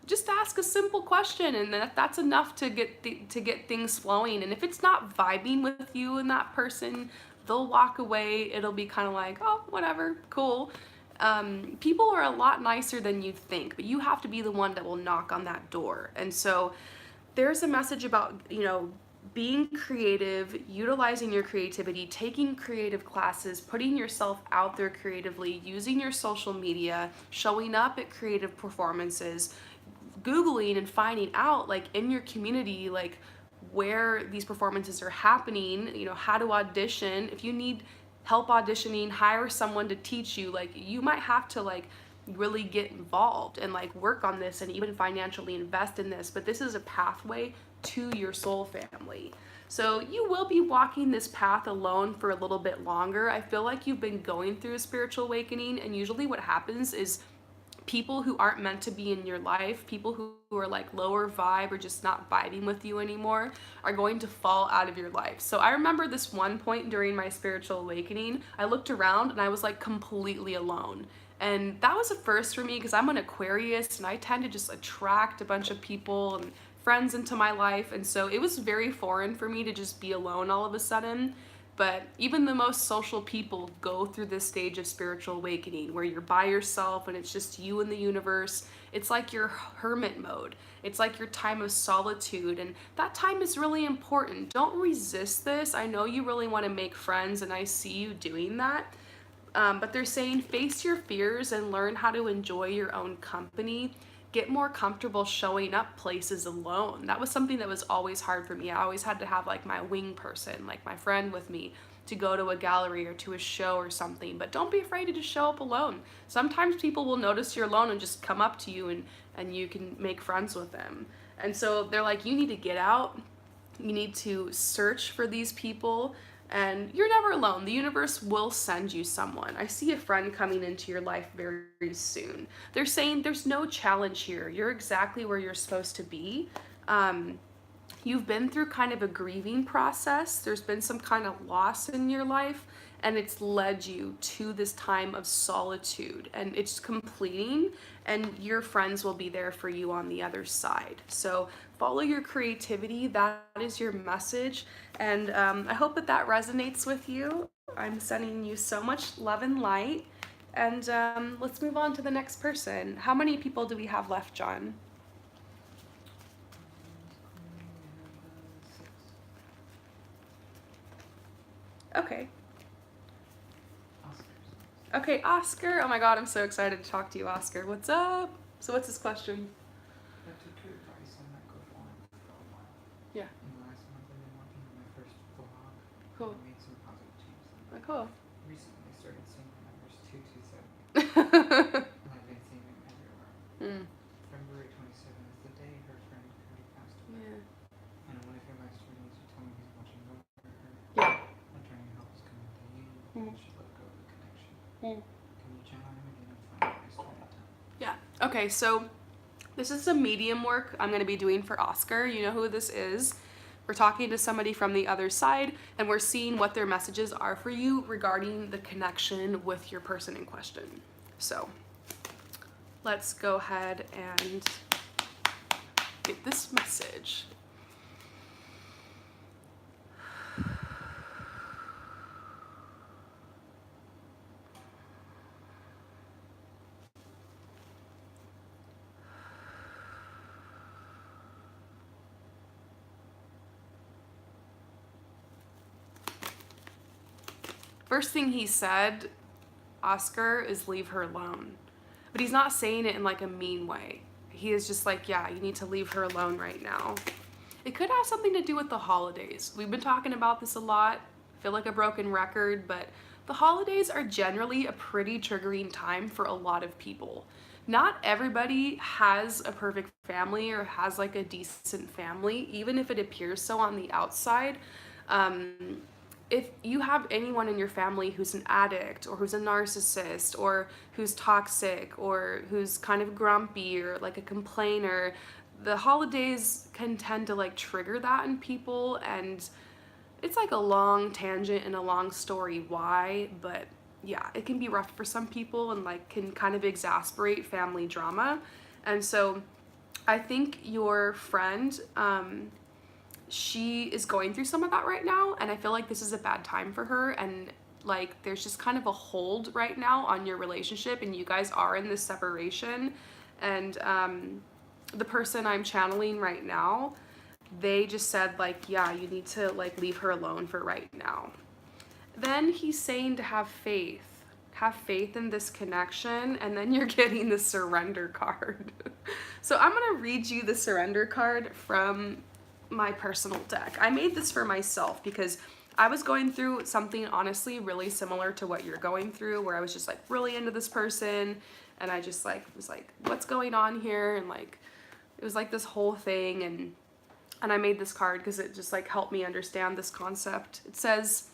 S1: just ask a simple question, and that's enough to to get things flowing. And if it's not vibing with you and that person, they'll walk away. It'll be kind of like, oh, whatever, cool. People are a lot nicer than you think, but you have to be the one that will knock on that door. And so there's a message about, you know, being creative, utilizing your creativity, taking creative classes, putting yourself out there creatively, using your social media, showing up at creative performances, Googling and finding out, like, in your community, like, where these performances are happening, you know, how to audition. If you need help auditioning, hire someone to teach you. Like, you might have to, like, really get involved and, like, work on this and even financially invest in this, but this is a pathway to your soul family. So you will be walking this path alone for a little bit longer. I feel like you've been going through a spiritual awakening, and usually what happens is people who aren't meant to be in your life, people who are like lower vibe or just not vibing with you anymore, are going to fall out of your life. So I remember this one point during my spiritual awakening, I looked around and I was like completely alone. And that was a first for me because I'm an Aquarius and I tend to just attract a bunch of people and friends into my life. And so it was very foreign for me to just be alone all of a sudden. But even the most social people go through this stage of spiritual awakening where you're by yourself and it's just you and the universe. It's like your hermit mode. It's like your time of solitude, and that time is really important. Don't resist this. I know you really want to make friends, and I see you doing that. But they're saying face your fears and learn how to enjoy your own company. Get more comfortable showing up places alone. That was something that was always hard for me. I always had to have like my wing person, like my friend with me, to go to a gallery or to a show or something. But don't be afraid to just show up alone. Sometimes people will notice you're alone and just come up to you, and you can make friends with them. And so they're like, you need to get out. You need to search for these people, and you're never alone. The universe will send you someone. I see a friend coming into your life very, very soon. They're saying there's no challenge here. You're exactly where you're supposed to be. You've been through kind of a grieving process. There's been some kind of loss in your life, and it's led you to this time of solitude, and it's completing, and your friends will be there for you on the other side. So follow your creativity. That is your message, and I hope that that resonates with you. I'm sending you so much love and light, and let's move on to the next person. How many people do we have left, John? Okay.
S2: Oscars.
S1: Okay, Oscar. Oh my God, I'm so excited to talk to you, Oscar. What's up? So what's his question?
S2: I took your advice on that go for a while.
S1: Yeah.
S2: In the last month, I've been working on my first vlog.
S1: Cool.
S2: I made some positive changes.
S1: Oh, cool.
S2: Recently, I started seeing the numbers 227, and I've been seeing them everywhere.
S1: Mm.
S2: February 27th is the day her friend Cody passed away.
S1: Yeah.
S2: And one of your live streams, you told me he's watching over her.
S1: Yeah.
S2: I'm trying to help us come to you.
S1: Mm.
S2: You should let go of the connection.
S1: Mm.
S2: Can you channel him again and find out his 2010?
S1: Yeah. Okay, so this is some medium work I'm going to be doing for Oscar. You know who this is. We're talking to somebody from the other side, and we're seeing what their messages are for you regarding the connection with your person in question. So let's go ahead and get this message. First thing he said, Oscar, is leave her alone. But he's not saying it in like a mean way. He is just like, yeah, you need to leave her alone right now. It could have something to do with the holidays. We've been talking about this a lot. I feel like a broken record, but The holidays are generally a pretty triggering time for a lot of people. Not everybody has a perfect family or has like a decent family, even if it appears so on the outside. Um, if you have anyone in your family who's an addict or who's a narcissist or who's toxic or who's kind of grumpy or like a complainer, the holidays can tend to like trigger that in people, and it's like a long tangent and a long story why, but yeah, it can be rough for some people and like can kind of exasperate family drama. And so I think your friend, she is going through some of that right now, and I feel like this is a bad time for her, and like there's just kind of a hold right now on your relationship, and you guys are in this separation. And the person I'm channeling right now, they just said like, yeah, you need to like leave her alone for right now. Then he's saying to have faith in this connection, and then you're getting the surrender card. So I'm going to read you the surrender card from my personal deck. I made this for myself because I was going through something honestly really similar to what you're going through, where I was just like really into this person, and I just like was like, what's going on here? And like it was like this whole thing, and I made this card because it just like helped me understand this concept. It says,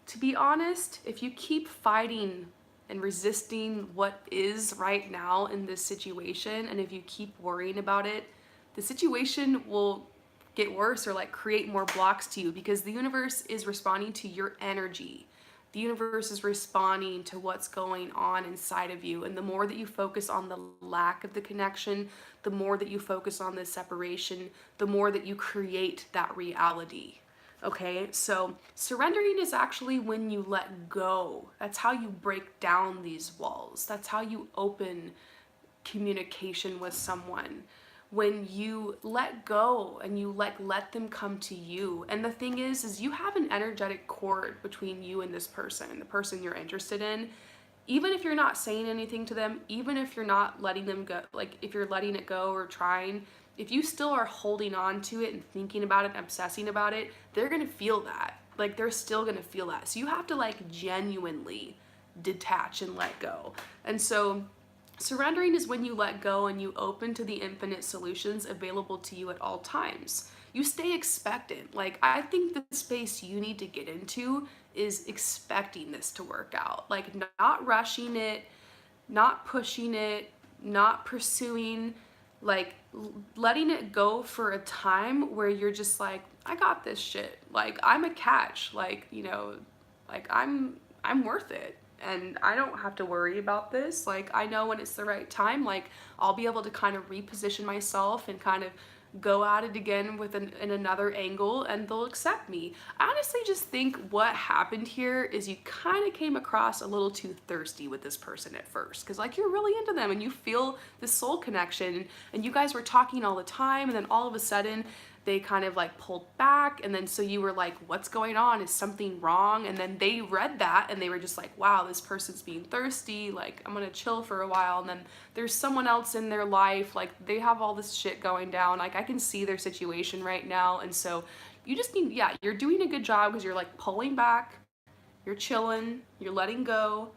S1: to be honest, if you keep fighting and resisting what is right now in this situation, and if you keep worrying about it, the situation will get worse or like create more blocks to you, because the universe is responding to your energy. The universe is responding to what's going on inside of you. And the more that you focus on the lack of the connection, the more that you focus on the separation, the more that you create that reality. Okay, so surrendering is actually when you let go. That's how you break down these walls. That's how you open communication with someone. When you let go and you like let them come to you. And the thing is you have an energetic cord between you and this person, the person you're interested in. Even if you're not saying anything to them, even if you're not letting them go, like if you're letting it go or trying, if you still are holding on to it and thinking about it and obsessing about it, they're gonna feel that. Like they're still gonna feel that. So you have to like genuinely detach and let go. And so surrendering is when you let go and you open to the infinite solutions available to you at all times. You stay expectant. Like, I think the space you need to get into is expecting this to work out. Like, not rushing it, not pushing it, not pursuing, like letting it go for a time where you're just like, I got this shit. Like, I'm a catch. Like, you know, like I'm worth it, and I don't have to worry about this. Like, I know when it's the right time, like I'll be able to kind of reposition myself and kind of go at it again with in another angle, and they'll accept me. I honestly just think what happened here is you kind of came across a little too thirsty with this person at first, because like you're really into them and you feel this soul connection, and you guys were talking all the time, and then all of a sudden they kind of like pulled back, and then so you were like, what's going on? Is something wrong? And then they read that and they were just like, wow, this person's being thirsty, like I'm gonna chill for a while. And then there's someone else in their life, like they have all this shit going down, like I can see their situation right now. And so you just need, yeah, you're doing a good job because you're like pulling back, you're chilling, you're letting go,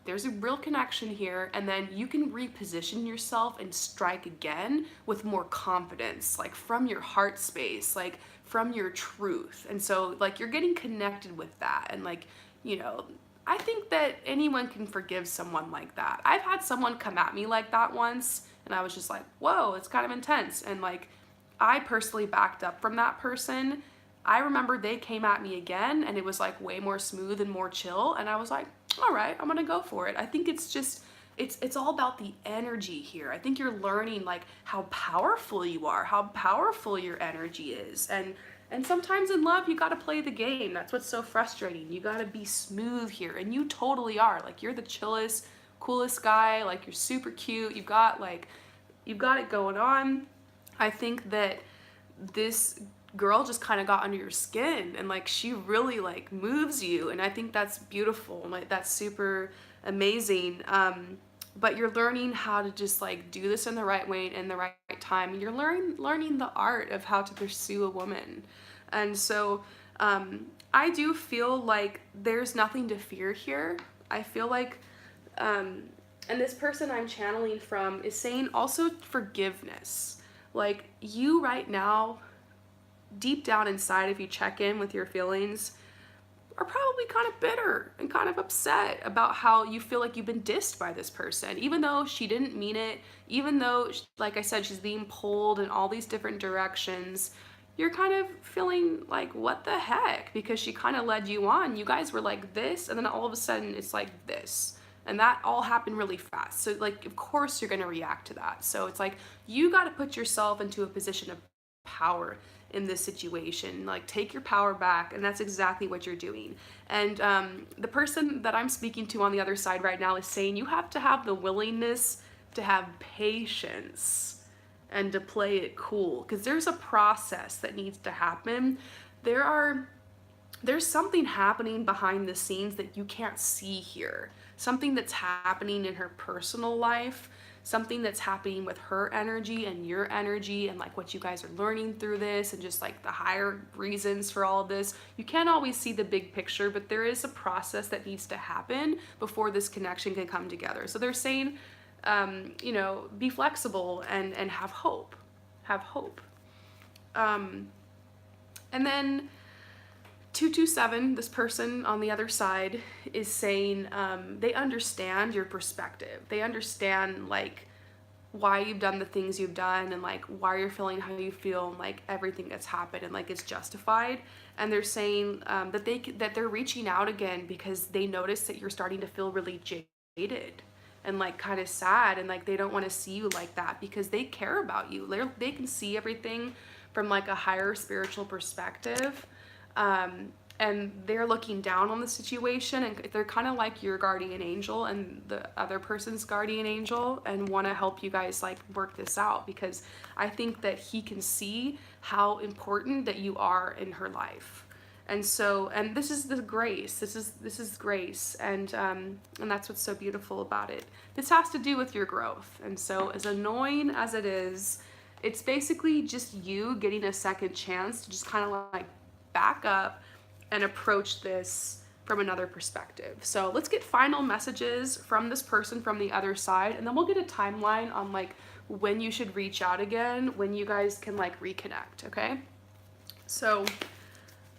S1: there's a real connection here, and then you can reposition yourself and strike again with more confidence, like from your heart space, like from your truth. And so like you're getting connected with that, and like, you know, I think that anyone can forgive someone like that. I've had someone come at me like that once, and I was just like, whoa, it's kind of intense. And like I personally backed up from that person. I remember they came at me again, and it was like way more smooth and more chill, and I was like, all right, I'm gonna go for it. I think it's just, it's all about the energy here. I think you're learning like how powerful you are, how powerful your energy is. And sometimes in love you gotta play the game. That's what's so frustrating. You gotta be smooth here, and you totally are. Like you're the chillest, coolest guy, like you're super cute, you've got it going on. I think that this girl just kind of got under your skin, and like she really like moves you, and I think that's beautiful, and like that's super amazing. But you're learning how to just like do this in the right way and the right time, and you're learning the art of how to pursue a woman. And so I do feel like there's nothing to fear here. I feel like, and this person I'm channeling from is saying also forgiveness. Like, you right now, deep down inside, if you check in with your feelings, are probably kind of bitter and kind of upset about how you feel like you've been dissed by this person, even though she didn't mean it, even though, like I said, she's being pulled in all these different directions. You're kind of feeling like, what the heck? Because she kind of led you on. You guys were like this, and then all of a sudden it's like this. And that all happened really fast. So, like, of course you're going to react to that. So it's like, you got to put yourself into a position of power in this situation. Like, take your power back, and that's exactly what you're doing. And the person that I'm speaking to on the other side right now is saying you have to have the willingness to have patience and to play it cool, because there's a process that needs to happen. There's something happening behind the scenes that you can't see here. Something that's happening in her personal life, something that's happening with her energy and your energy, and like what you guys are learning through this, and just like the higher reasons for all of this. You can't always see the big picture, but there is a process that needs to happen before this connection can come together. So they're saying, be flexible and have hope. Have hope. And then 227, this person on the other side, is saying they understand your perspective. They understand like why you've done the things you've done, and like why you're feeling how you feel, and like everything that's happened, and like it's justified. And they're saying that they're reaching out again because they notice that you're starting to feel really jaded and like kind of sad, and like they don't want to see you like that because they care about you. They can see everything from like a higher spiritual perspective. And they're looking down on the situation, and they're kind of like your guardian angel and the other person's guardian angel, and want to help you guys like work this out, because I think that he can see how important that you are in her life. And so, and this is the grace. This is grace, and that's what's so beautiful about it. This has to do with your growth. And so, as annoying as it is, it's basically just you getting a second chance to just kind of like back up and approach this from another perspective. So let's get final messages from this person from the other side, and then we'll get a timeline on like when you should reach out again, when you guys can like reconnect, okay? So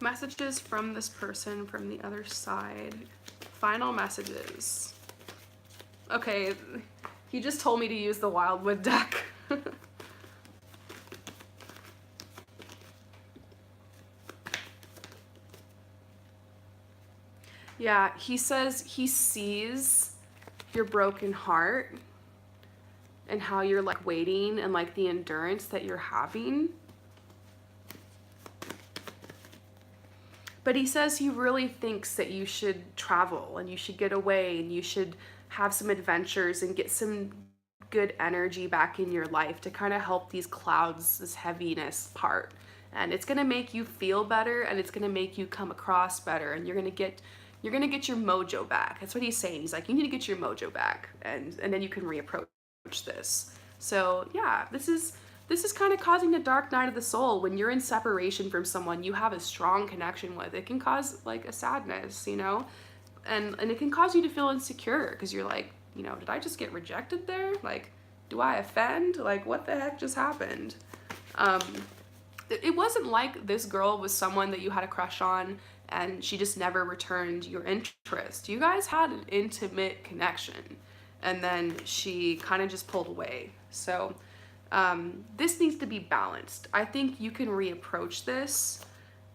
S1: messages from this person from the other side. Final messages. Okay, he just told me to use the Wildwood deck. Yeah, he says he sees your broken heart and how you're like waiting, and like the endurance that you're having. But he says he really thinks that you should travel, and you should get away, and you should have some adventures and get some good energy back in your life to kind of help these clouds, this heaviness part. And it's going to make you feel better, and it's going to make you come across better, and you're going to get your mojo back. That's what he's saying. He's like, you need to get your mojo back, and then you can reapproach this. So yeah, this is kind of causing a dark night of the soul. When you're in separation from someone you have a strong connection with, it can cause like a sadness, and it can cause you to feel insecure, because you're like, did I just get rejected there? Like, do I offend? Like, what the heck just happened? It wasn't like this girl was someone that you had a crush on and she just never returned your interest. You guys had an intimate connection, and then she kind of just pulled away. So this needs to be balanced. I think you can reapproach this,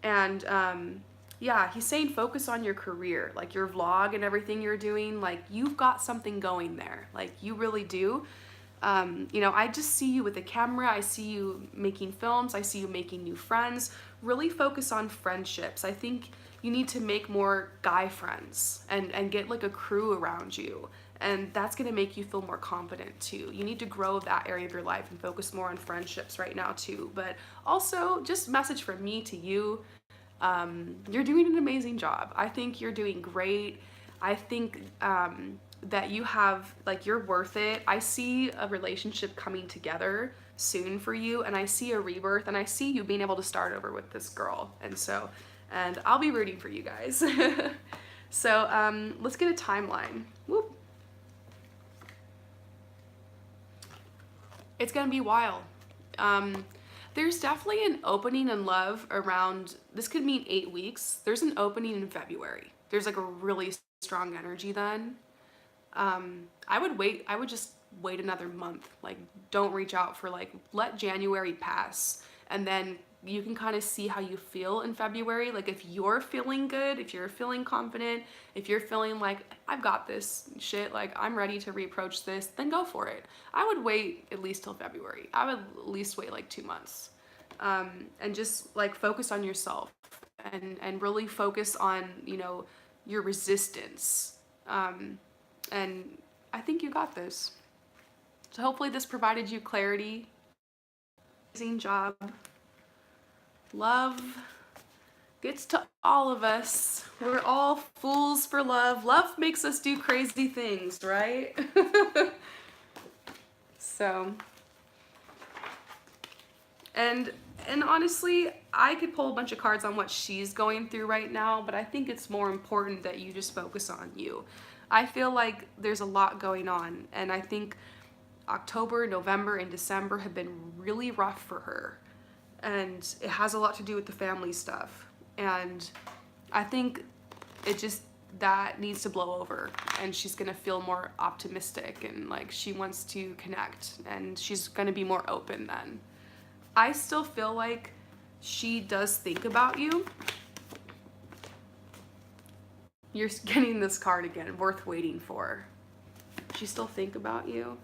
S1: and yeah, he's saying focus on your career, like your vlog and everything you're doing. Like, you've got something going there, like you really do. I just see you with a camera. I see you making films. I see you making new friends. Really focus on friendships. I think you need to make more guy friends and get like a crew around you. And that's going to make you feel more confident too. You need to grow that area of your life and focus more on friendships right now too. But also, just message from me to you. You're doing an amazing job. I think you're doing great. I think that you have, like, you're worth it. I see a relationship coming together soon for you, and I see a rebirth, and I see you being able to start over with this girl. And so and I'll be rooting for you guys. So let's get a timeline. Whoop. It's gonna be wild. There's definitely an opening in love around, this could mean 8 weeks. There's an opening in February. There's like a really strong energy then. I would just wait another month. Like, don't reach out for, like, let January pass, and then you can kind of see how you feel in February. Like, if you're feeling good, if you're feeling confident, if you're feeling like, I've got this shit, like, I'm ready to reapproach this, then go for it. I would wait at least till February. I would at least wait like 2 months. And just, like, focus on yourself, and really focus on, you know, your resistance. And I think you got this. So hopefully this provided you clarity. Amazing job. Love gets to all of us. We're all fools for love. Love makes us do crazy things, right? So, and honestly, I could pull a bunch of cards on what she's going through right now, but I think it's more important that you just focus on you. I feel like there's a lot going on, and I think October, November, and December have been really rough for her, and it has a lot to do with the family stuff, and I think that needs to blow over, and she's gonna feel more optimistic, and like she wants to connect, and she's gonna be more open then. I still feel like she does think about you. You're getting this card again, worth waiting for. She still think about you.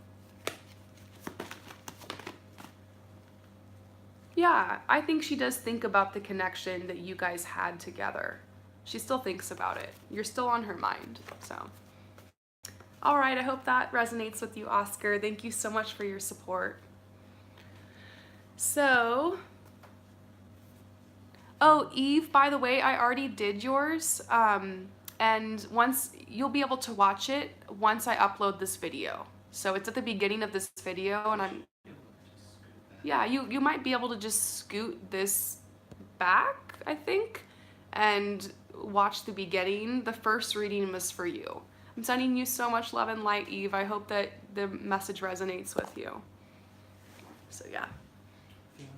S1: Yeah, I think she does think about the connection that you guys had together. She still thinks about it. You're still on her mind, so. All right, I hope that resonates with you, Oscar. Thank you so much for your support. So, oh, Eve, by the way, I already did yours. And once you'll be able to watch it once I upload this video. So it's at the beginning of this video, and yeah, you might be able to just scoot this back, I think, and watch the beginning. The first reading was for you. I'm sending you so much love and light, Eve. I hope that the message resonates with you. So yeah.
S2: Fiona.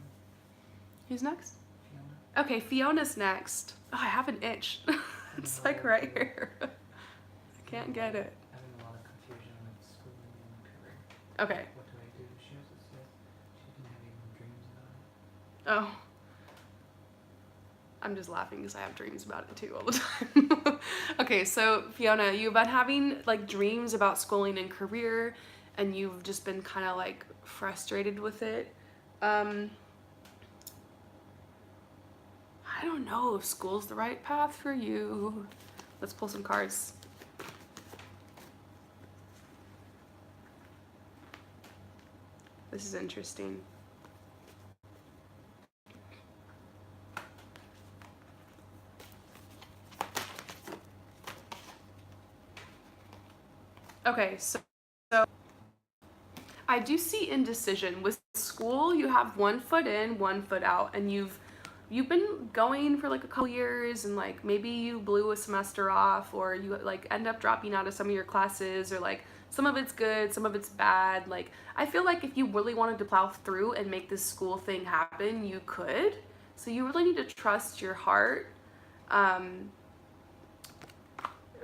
S1: Who's next?
S2: Fiona.
S1: Okay, Fiona's next. Oh, I have an itch. It's like right here. I can't get it.
S2: Having a lot of confusion with schooling and career.
S1: Okay.
S2: What do I do? She also said she didn't have even dreams about it.
S1: Oh. I'm just laughing because I have dreams about it too all the time. Okay, so Fiona, you've been having like dreams about schooling and career, and you've just been kind of like frustrated with it. I don't know if school's the right path for you. Let's pull some cards. This is interesting. Okay, so I do see indecision. With school, you have 1 foot in, 1 foot out, and you've been going for like a couple years, and like maybe you blew a semester off, or you like end up dropping out of some of your classes, or like some of it's good, some of it's bad. Like, I feel like if you really wanted to plow through and make this school thing happen, you could. So you really need to trust your heart.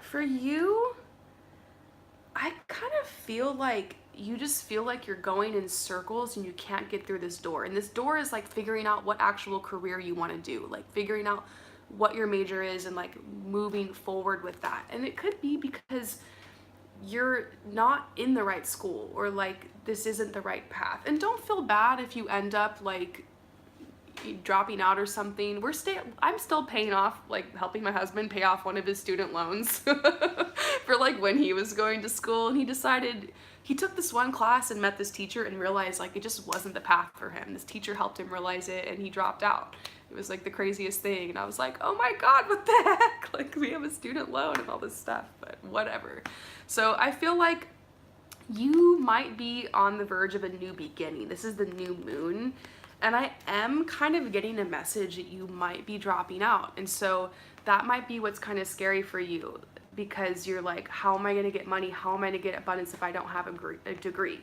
S1: For you, I kind of feel like you just feel like you're going in circles and you can't get through this door. And this door is like figuring out what actual career you want to do, like figuring out what your major is and like moving forward with that. And it could be because you're not in the right school, or like this isn't the right path. And don't feel bad if you end up like dropping out or something. I'm still paying off, like helping my husband pay off one of his student loans for like when he was going to school, and he took this one class and met this teacher and realized like it just wasn't the path for him. This teacher helped him realize it, and he dropped out. It was like the craziest thing, and I was like, oh my god, what the heck, like we have a student loan and all this stuff, but whatever. So I feel like you might be on the verge of a new beginning. This is the new moon, And I am kind of getting a message that you might be dropping out. And so that might be what's kind of scary for you, because you're like, how am I going to get money? How am I going to get abundance if I don't have a degree?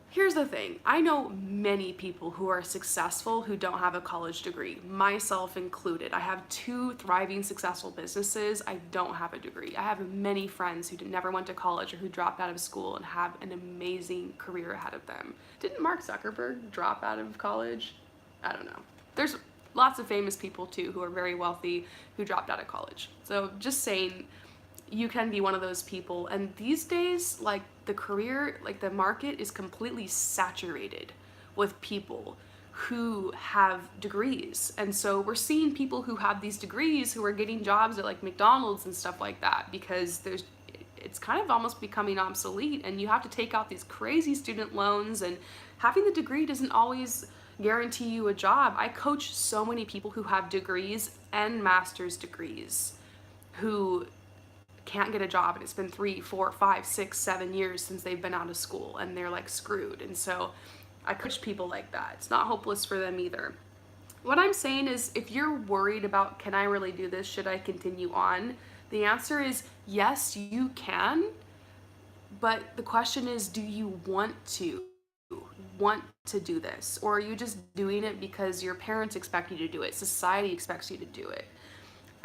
S1: Here's the thing. I know many people who are successful who don't have a college degree, myself included. I have 2 thriving, successful businesses. I don't have a degree. I have many friends who never went to college or who dropped out of school and have an amazing career ahead of them. Didn't Mark Zuckerberg drop out of college? I don't know. There's lots of famous people too who are very wealthy who dropped out of college. So just saying, you can be one of those people. And these days, like the market is completely saturated with people who have degrees. And so we're seeing people who have these degrees who are getting jobs at like McDonald's and stuff like that, because it's kind of almost becoming obsolete, and you have to take out these crazy student loans, and having the degree doesn't always guarantee you a job. I coach so many people who have degrees and master's degrees who can't get a job, and it's been 3, 4, 5, 6, 7 years since they've been out of school, and they're like screwed. And so I coach people like that. It's not hopeless for them either. What I'm saying is, if you're worried about, can I really do this? Should I continue on? The answer is yes, you can. But the question is, do you want to do this? Or are you just doing it because your parents expect you to do it? Society expects you to do it?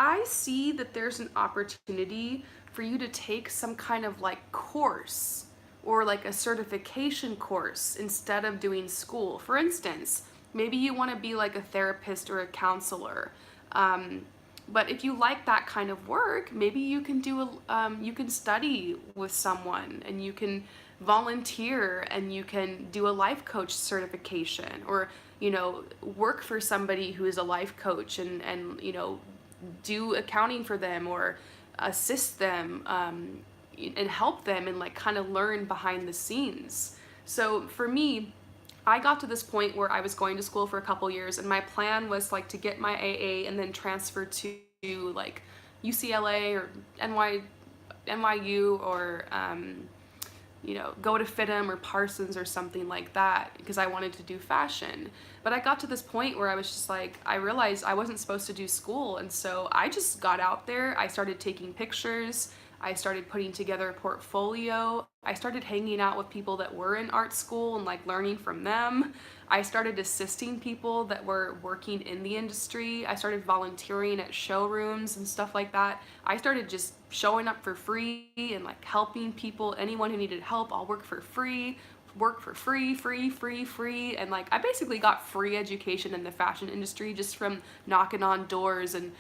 S1: I see that there's an opportunity for you to take some kind of like course, or like a certification course, instead of doing school. For instance, maybe you want to be like a therapist or a counselor. But if you like that kind of work, maybe you can you can study with someone, and you can volunteer, and you can do a life coach certification, or work for somebody who is a life coach, and do accounting for them, or assist them, and help them, and like kind of learn behind the scenes. So for me, I got to this point where I was going to school for a couple years, and my plan was like to get my AA and then transfer to like UCLA or NYU, or go to FITM or Parsons or something like that, because I wanted to do fashion. But I got to this point where I was just like, I realized I wasn't supposed to do school. And so I just got out there. I started taking pictures. I started putting together a portfolio. I started hanging out with people that were in art school and like learning from them. I started assisting people that were working in the industry. I started volunteering at showrooms and stuff like that. I started just showing up for free and like helping people. Anyone who needed help, I'll work for free. Free. And like, I basically got free education in the fashion industry just from knocking on doors and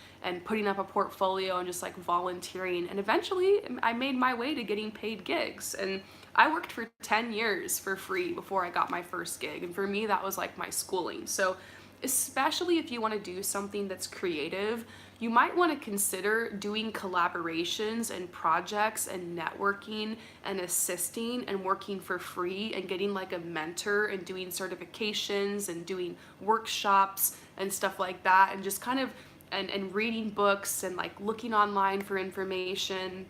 S1: putting up a portfolio and just like volunteering. And eventually I made my way to getting paid gigs. And I worked for 10 years for free before I got my first gig. And for me, that was like my schooling. So especially if you want to do something that's creative, you might want to consider doing collaborations and projects and networking and assisting and working for free and getting like a mentor and doing certifications and doing workshops and stuff like that, and just kind of and reading books and like looking online for information,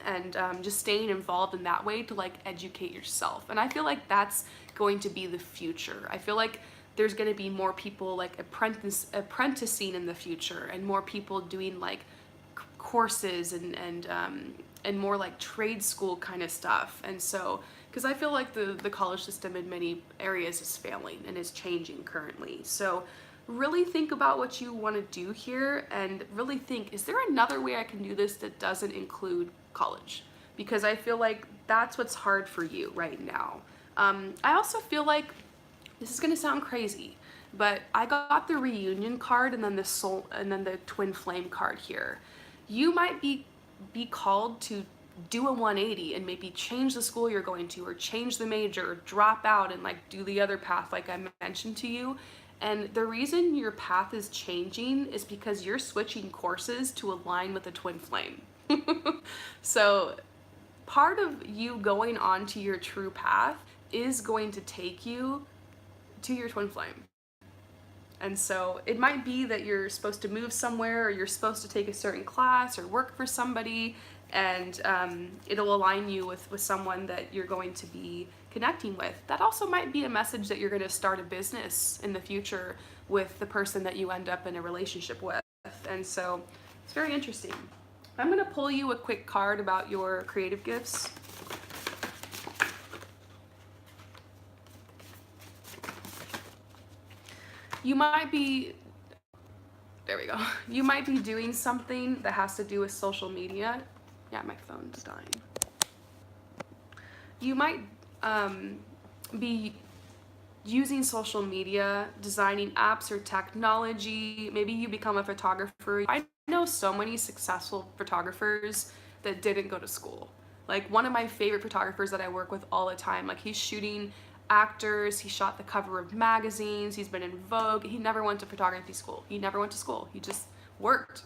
S1: and just staying involved in that way to like educate yourself. And I feel like that's going to be the future. I feel like there's going to be more people like apprenticing in the future, and more people doing like courses and more like trade school kind of stuff. And so, because I feel like the college system in many areas is failing and is changing currently. So really think about what you want to do here, and really think, is there another way I can do this that doesn't include college? Because I feel like that's what's hard for you right now. I also feel like, this is gonna sound crazy, but I got the reunion card and then the twin flame card here. You might be called to do a 180 and maybe change the school you're going to, or change the major, or drop out and like do the other path like I mentioned to you. And the reason your path is changing is because you're switching courses to align with the twin flame. So part of you going on to your true path is going to take you to your twin flame. And so it might be that you're supposed to move somewhere, or you're supposed to take a certain class or work for somebody, and it'll align you with someone that you're going to be connecting with. That also might be a message that you're going to start a business in the future with the person that you end up in a relationship with. And so it's very interesting. I'm going to pull you a quick card about your creative gifts. You might be, there we go. You might be doing something that has to do with social media. Yeah, my phone's dying. You might be using social media, designing apps or technology. Maybe you become a photographer. I know so many successful photographers that didn't go to school. Like one of my favorite photographers that I work with all the time, like he's shooting actors, he shot the cover of magazines, he's been in Vogue. He never went to photography school. He never went to school. He just worked.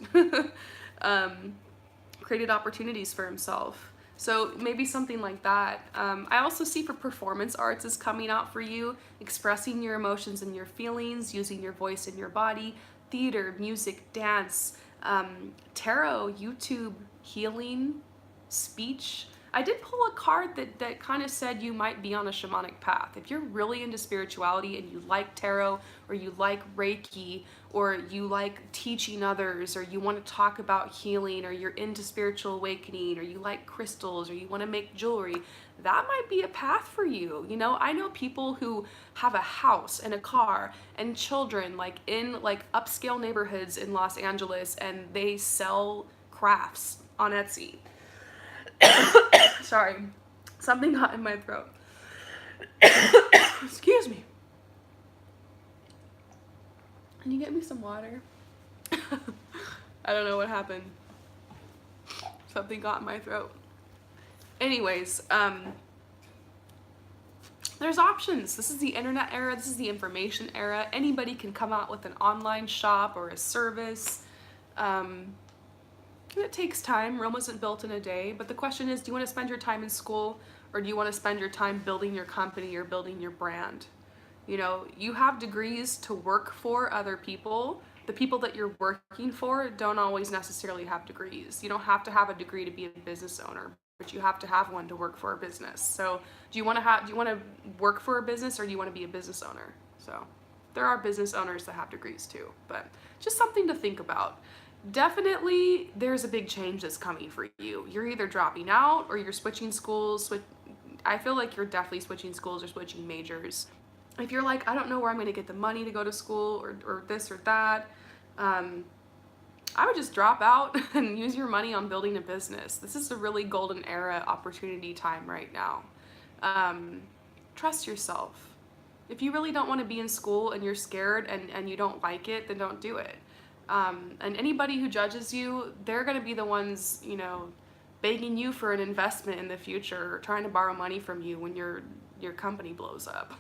S1: Created opportunities for himself. So maybe something like that. I also see for performance arts is coming out for you, expressing your emotions and your feelings, using your voice and your body, theater, music, dance, tarot, YouTube, healing, speech. I did pull a card that kind of said you might be on a shamanic path. If you're really into spirituality and you like tarot or you like Reiki or you like teaching others or you want to talk about healing or you're into spiritual awakening or you like crystals or you want to make jewelry, that might be a path for you. You know, I know people who have a house and a car and children like in like upscale neighborhoods in Los Angeles and they sell crafts on Etsy. Sorry, something got in my throat. Excuse me. Can you get me some water? I don't know what happened. Something got in my throat. Anyways, there's options. This is the internet era. This is the information era. Anybody can come out with an online shop or a service. It takes time. Rome wasn't built in a day. But the question is, do you want to spend your time in school or do you want to spend your time building your company or building your brand? You know, you have degrees to work for other people. The people that you're working for don't always necessarily have degrees. You don't have to have a degree to be a business owner, but you have to have one to work for a business. So do you want to work for a business or do you want to be a business owner? So there are business owners that have degrees too, but just something to think about. Definitely there's a big change that's coming for you. You're either dropping out or you're switching schools. I feel like you're definitely switching schools or switching majors. If you're like, I don't know where I'm going to get the money to go to school or this or that, I would just drop out and use your money on building a business. This is a really golden era opportunity time right now. Trust yourself. If you really don't want to be in school and you're scared and you don't like it, then don't do it. And anybody who judges you, they're going to be the ones, you know, begging you for an investment in the future or trying to borrow money from you when your company blows up.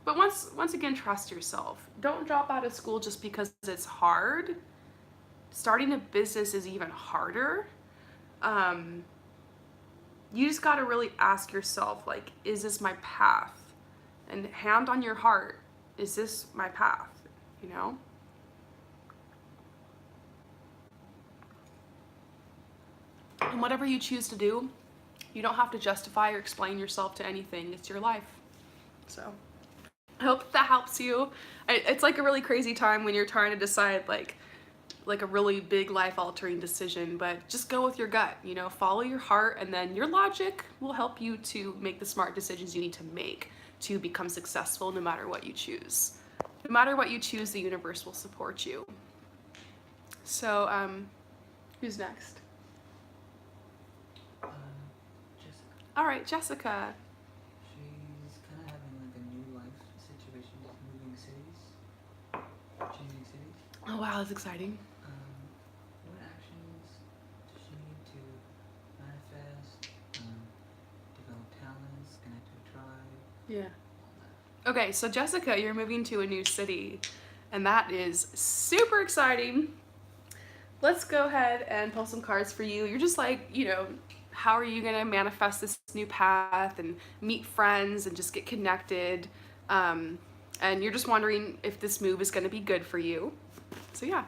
S1: But once again, trust yourself. Don't drop out of school just because it's hard. Starting a business is even harder. You just got to really ask yourself, like, is this my path? And hand on your heart, is this my path? You know? And whatever you choose to do, you don't have to justify or explain yourself to anything. It's your life. So I hope that helps you. It's like a really crazy time when you're trying to decide like a really big life-altering decision, but just go with your gut, you know, follow your heart, and then your logic will help you to make the smart decisions you need to make to become successful no matter what you choose. No matter what you choose, the universe will support you. So, who's next?
S2: Jessica.
S1: All right, Jessica.
S2: She's kind of having like a new life situation, just moving cities, changing cities.
S1: Oh wow, that's exciting.
S2: What actions does she need to manifest, develop talents, connect to a tribe?
S1: Yeah. Okay, so Jessica, you're moving to a new city, and that is super exciting. Let's go ahead and pull some cards for you. You're just like, you know, how are you gonna manifest this new path and meet friends and just get connected? And you're just wondering if this move is gonna be good for you. So yeah.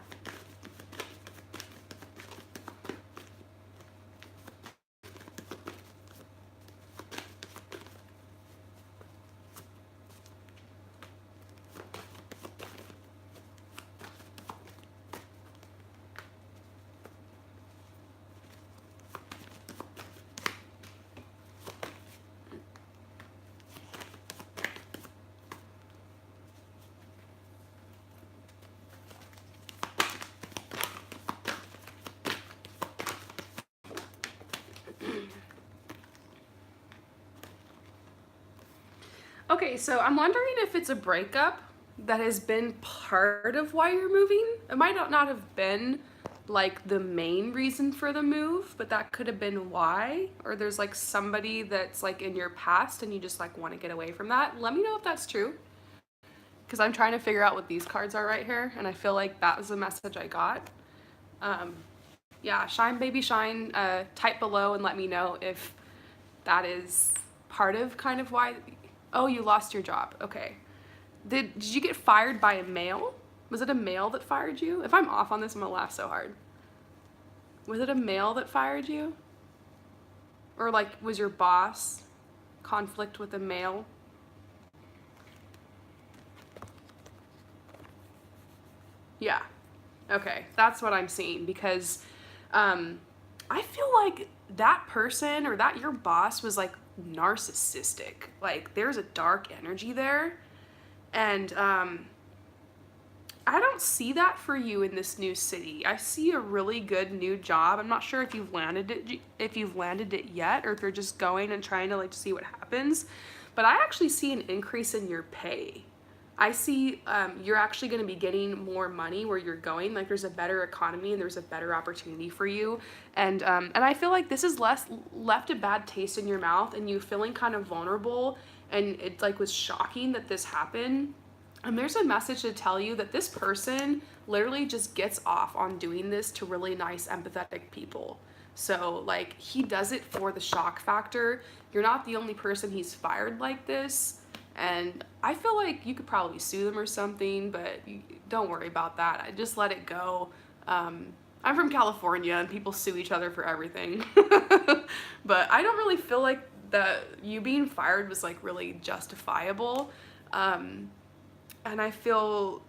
S1: Okay, so I'm wondering if it's a breakup that has been part of why you're moving. It might not have been like the main reason for the move, but that could have been why. Or there's like somebody that's like in your past and you just like want to get away from that. Let me know if that's true. Because I'm trying to figure out what these cards are right here, and I feel like that was the message I got. Um, yeah, shine, baby, shine. Type below and let me know if that is part of kind of why. Oh, you lost your job. Okay. Did you get fired by a male? Was it a male that fired you? If I'm off on this, I'm gonna laugh so hard. Was it a male that fired you? Or like, was your boss conflict with a male? Yeah. Okay, that's what I'm seeing because I feel like that person or that your boss was like narcissistic. Like there's a dark energy there, and I don't see that for you in this new city. I see a really good new job. I'm not sure if you've landed it yet, or if you're just going and trying to like see what happens. But I actually see an increase in your pay. I see you're actually going to be getting more money where you're going. Like there's a better economy and there's a better opportunity for you. And I feel like this is left a bad taste in your mouth and you feeling kind of vulnerable. And it like was shocking that this happened. And there's a message to tell you that this person literally just gets off on doing this to really nice, empathetic people. So, like, he does it for the shock factor. You're not the only person he's fired like this. And I feel like you could probably sue them or something, but don't worry about that. I just let it go. I'm from California and people sue each other for everything. But I don't really feel like that you being fired was like really justifiable. And I feel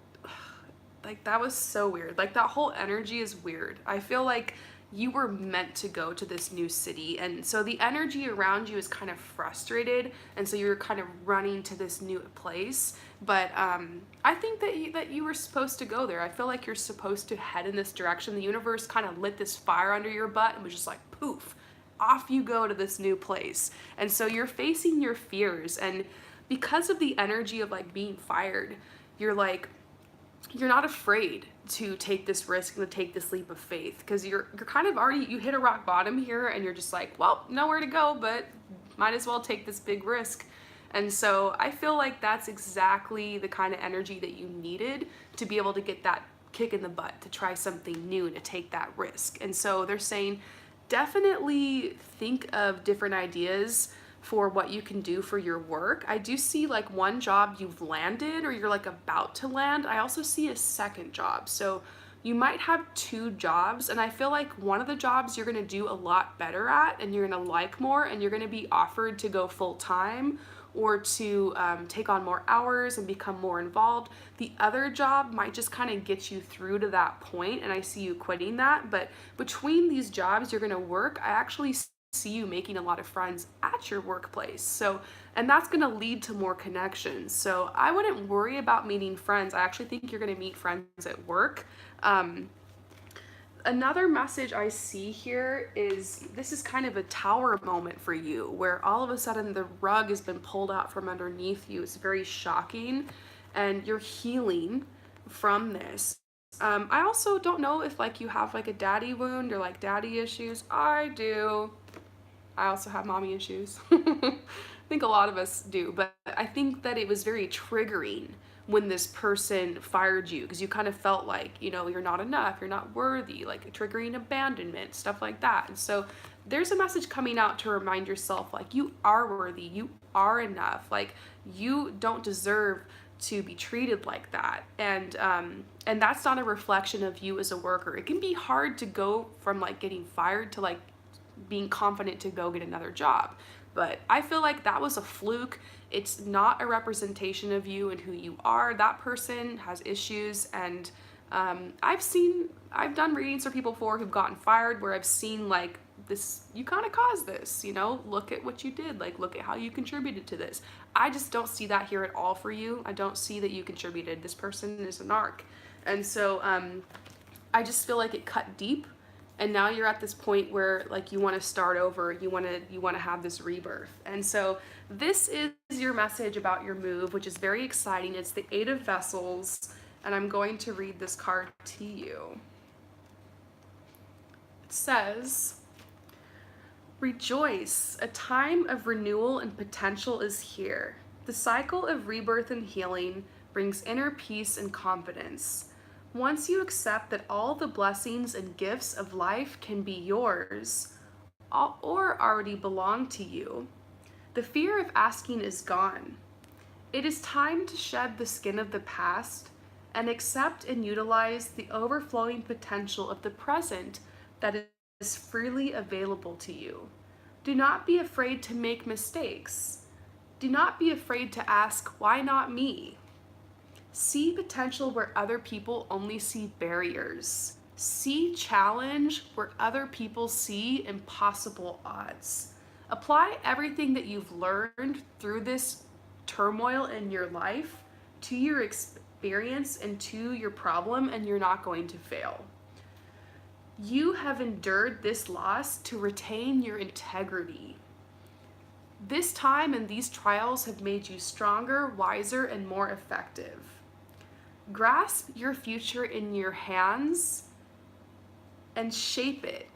S1: like that was so weird. Like that whole energy is weird. I feel like you were meant to go to this new city, and so the energy around you is kind of frustrated, and so you're kind of running to this new place. But I think that you were supposed to go there. I feel like you're supposed to head in this direction. The universe kind of lit this fire under your butt and was just like poof, off you go to this new place. And so you're facing your fears, and because of the energy of like being fired, you're like you're not afraid to take this risk and to take this leap of faith because you're kind of already you hit a rock bottom here and you're just like, well, nowhere to go, but might as well take this big risk. And so I feel like that's exactly the kind of energy that you needed to be able to get that kick in the butt, to try something new and to take that risk. And so they're saying definitely think of different ideas for what you can do for your work. I do see like one job you've landed or you're like about to land. I also see a second job. So you might have two jobs, and I feel like one of the jobs you're going to do a lot better at and you're going to like more, and you're going to be offered to go full time or to take on more hours and become more involved. The other job might just kind of get you through to that point, and I see you quitting that. But between these jobs you're going to work, I actually see you making a lot of friends at your workplace. So, and that's going to lead to more connections. So I wouldn't worry about meeting friends. I actually think you're going to meet friends at work. Another message I see here is this is kind of a tower moment for you where all of a sudden the rug has been pulled out from underneath you. It's very shocking and you're healing from this. I also don't know if like you have like a daddy wound or like daddy issues. I do. I also have mommy issues. I think a lot of us do, but I think that it was very triggering when this person fired you because you kind of felt like, you know, you're not enough, you're not worthy, like triggering abandonment, stuff like that. And so there's a message coming out to remind yourself like you are worthy, you are enough, like you don't deserve to be treated like that. And that's not a reflection of you as a worker. It can be hard to go from like getting fired to like being confident to go get another job. But I feel like that was a fluke. It's not a representation of you and who you are. That person has issues, and I've done readings for people before who've gotten fired where I've seen like this, you kind of caused this, you know, look at what you did, like look at how you contributed to this. I just don't see that here at all for you. I don't see that you contributed. This person is a narc. And so I just feel like it cut deep and now you're at this point where like you want to start over, you want to have this rebirth. And so this is your message about your move, which is very exciting. It's the 8 of Vessels, and I'm going to read this card to you. It says, rejoice, a time of renewal and potential is here. The cycle of rebirth and healing brings inner peace and confidence. Once you accept that all the blessings and gifts of life can be yours or already belong to you, the fear of asking is gone. It is time to shed the skin of the past and accept and utilize the overflowing potential of the present that is freely available to you. Do not be afraid to make mistakes. Do not be afraid to ask, why not me? See potential where other people only see barriers. See challenge where other people see impossible odds. Apply everything that you've learned through this turmoil in your life to your experience and to your problem, and you're not going to fail. You have endured this loss to retain your integrity. This time and these trials have made you stronger, wiser, and more effective. Grasp your future in your hands and shape it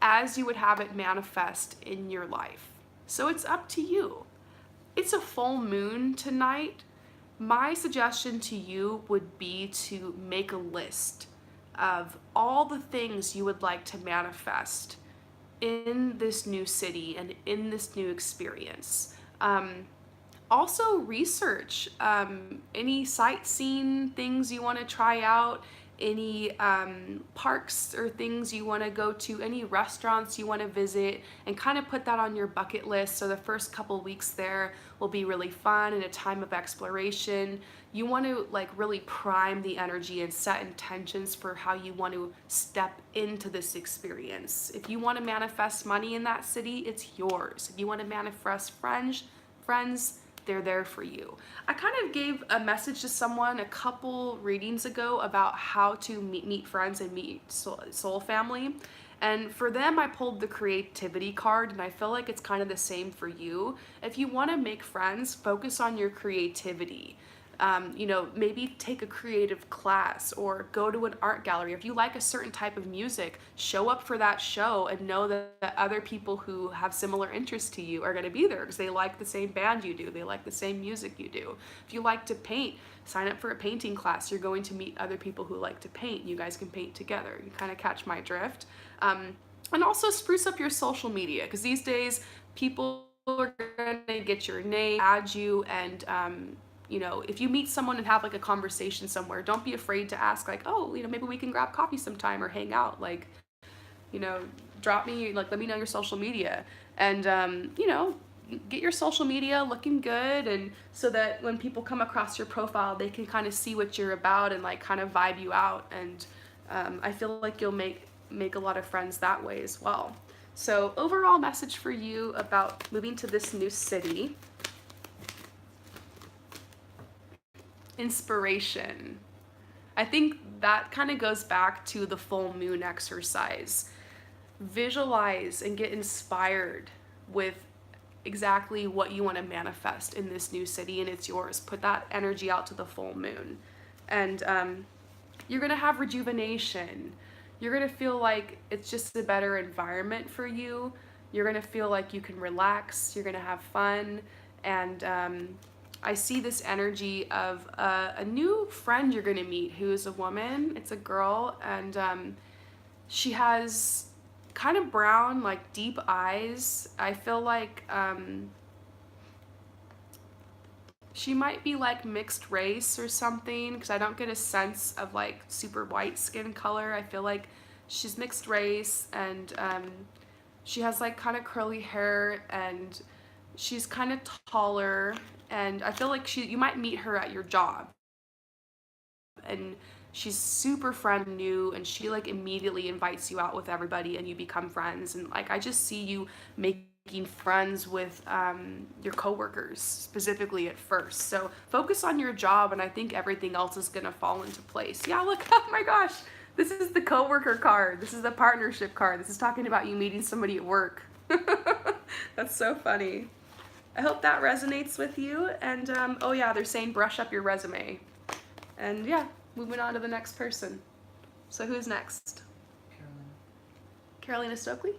S1: as you would have it manifest in your life. So it's up to you. It's a full moon tonight. My suggestion to you would be to make a list of all the things you would like to manifest in this new city and in this new experience. Also, research any sightseeing things you want to try out, any parks or things you want to go to, any restaurants you want to visit, and kind of put that on your bucket list. So the first couple weeks there will be really fun and a time of exploration. You want to like really prime the energy and set intentions for how you want to step into this experience. If you want to manifest money in that city, it's yours. If you want to manifest friends, they're there for you. I kind of gave a message to someone a couple readings ago about how to meet friends and meet soul family. And for them, I pulled the creativity card, and I feel like it's kind of the same for you. If you want to make friends, focus on your creativity. Maybe take a creative class or go to an art gallery. If you like a certain type of music, show up for that show and know that other people who have similar interests to you are going to be there because they like the same band you do. They like the same music you do. If you like to paint, sign up for a painting class. You're going to meet other people who like to paint. You guys can paint together. You kind of catch my drift. And also spruce up your social media because these days people are going to get your name, add you, and if you meet someone and have like a conversation somewhere, don't be afraid to ask like, oh, maybe we can grab coffee sometime or hang out. Like, drop me, like, let me know your social media. And, get your social media looking good, and so that when people come across your profile, they can kind of see what you're about and like kind of vibe you out. And I feel like you'll make a lot of friends that way as well. So overall message for you about moving to this new city. Inspiration. I think that kind of goes back to the full moon exercise. Visualize and get inspired with exactly what you want to manifest in this new city, and it's yours. Put that energy out to the full moon. And you're going to have rejuvenation. You're going to feel like it's just a better environment for you. You're going to feel like you can relax. You're going to have fun. And I see this energy of a new friend you're going to meet who is a woman. It's a girl, and she has kind of brown, like deep eyes. I feel like she might be like mixed race or something because I don't get a sense of like super white skin color. I feel like she's mixed race, and she has like kind of curly hair, and she's kind of taller. And I feel like you might meet her at your job, and she's super friend new, and she like immediately invites you out with everybody and you become friends. And like I just see you making friends with your coworkers specifically at first. So focus on your job, and I think everything else is gonna fall into place. Yeah, look, oh my gosh, This is the coworker card. This is the partnership card. This is talking about you meeting somebody at work. That's so funny. I hope that resonates with you. And oh yeah, they're saying brush up your resume. And yeah, moving on to the next person. So who's next?
S2: Carolyn.
S1: Carolina Stokely?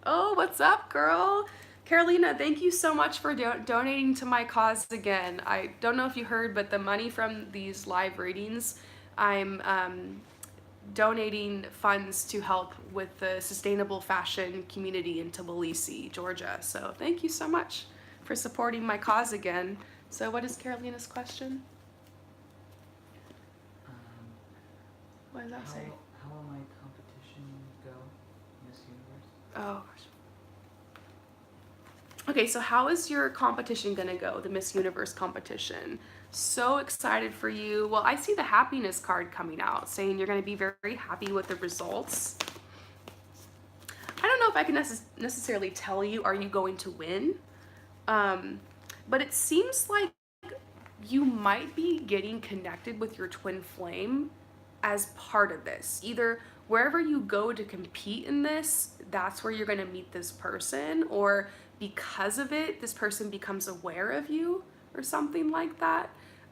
S1: Oh, what's up, girl? Carolina, thank you so much for donating to my cause again. I don't know if you heard, but the money from these live readings, I'm donating funds to help with the sustainable fashion community in Tbilisi, Georgia. So thank you so much for supporting my cause again. So what is Carolina's question?
S2: Um,
S1: What does that
S2: how,
S1: say?
S2: how will my competition go, Miss Universe?
S1: Oh gosh. Okay, so how is your competition gonna go, the Miss Universe competition? So excited for you. Well, I see the happiness card coming out saying you're gonna be very happy with the results. I don't know if I can necessarily tell you, are you going to win? But it seems like you might be getting connected with your twin flame as part of this. Either wherever you go to compete in this, that's where you're going to meet this person, or because of it, this person becomes aware of you or something like that.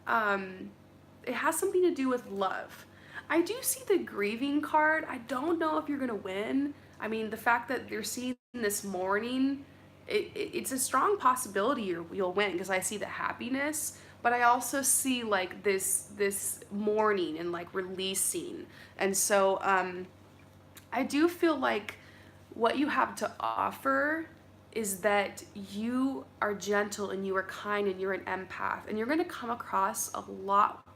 S1: It has something to do with love. I do see the grieving card. I don't know if you're going to win. I mean, the fact that you're seeing this morning, it's a strong possibility you'll win because I see the happiness, but I also see like this mourning and like releasing. And so I do feel like what you have to offer is that you are gentle and you are kind and you're an empath, and you're going to come across a lot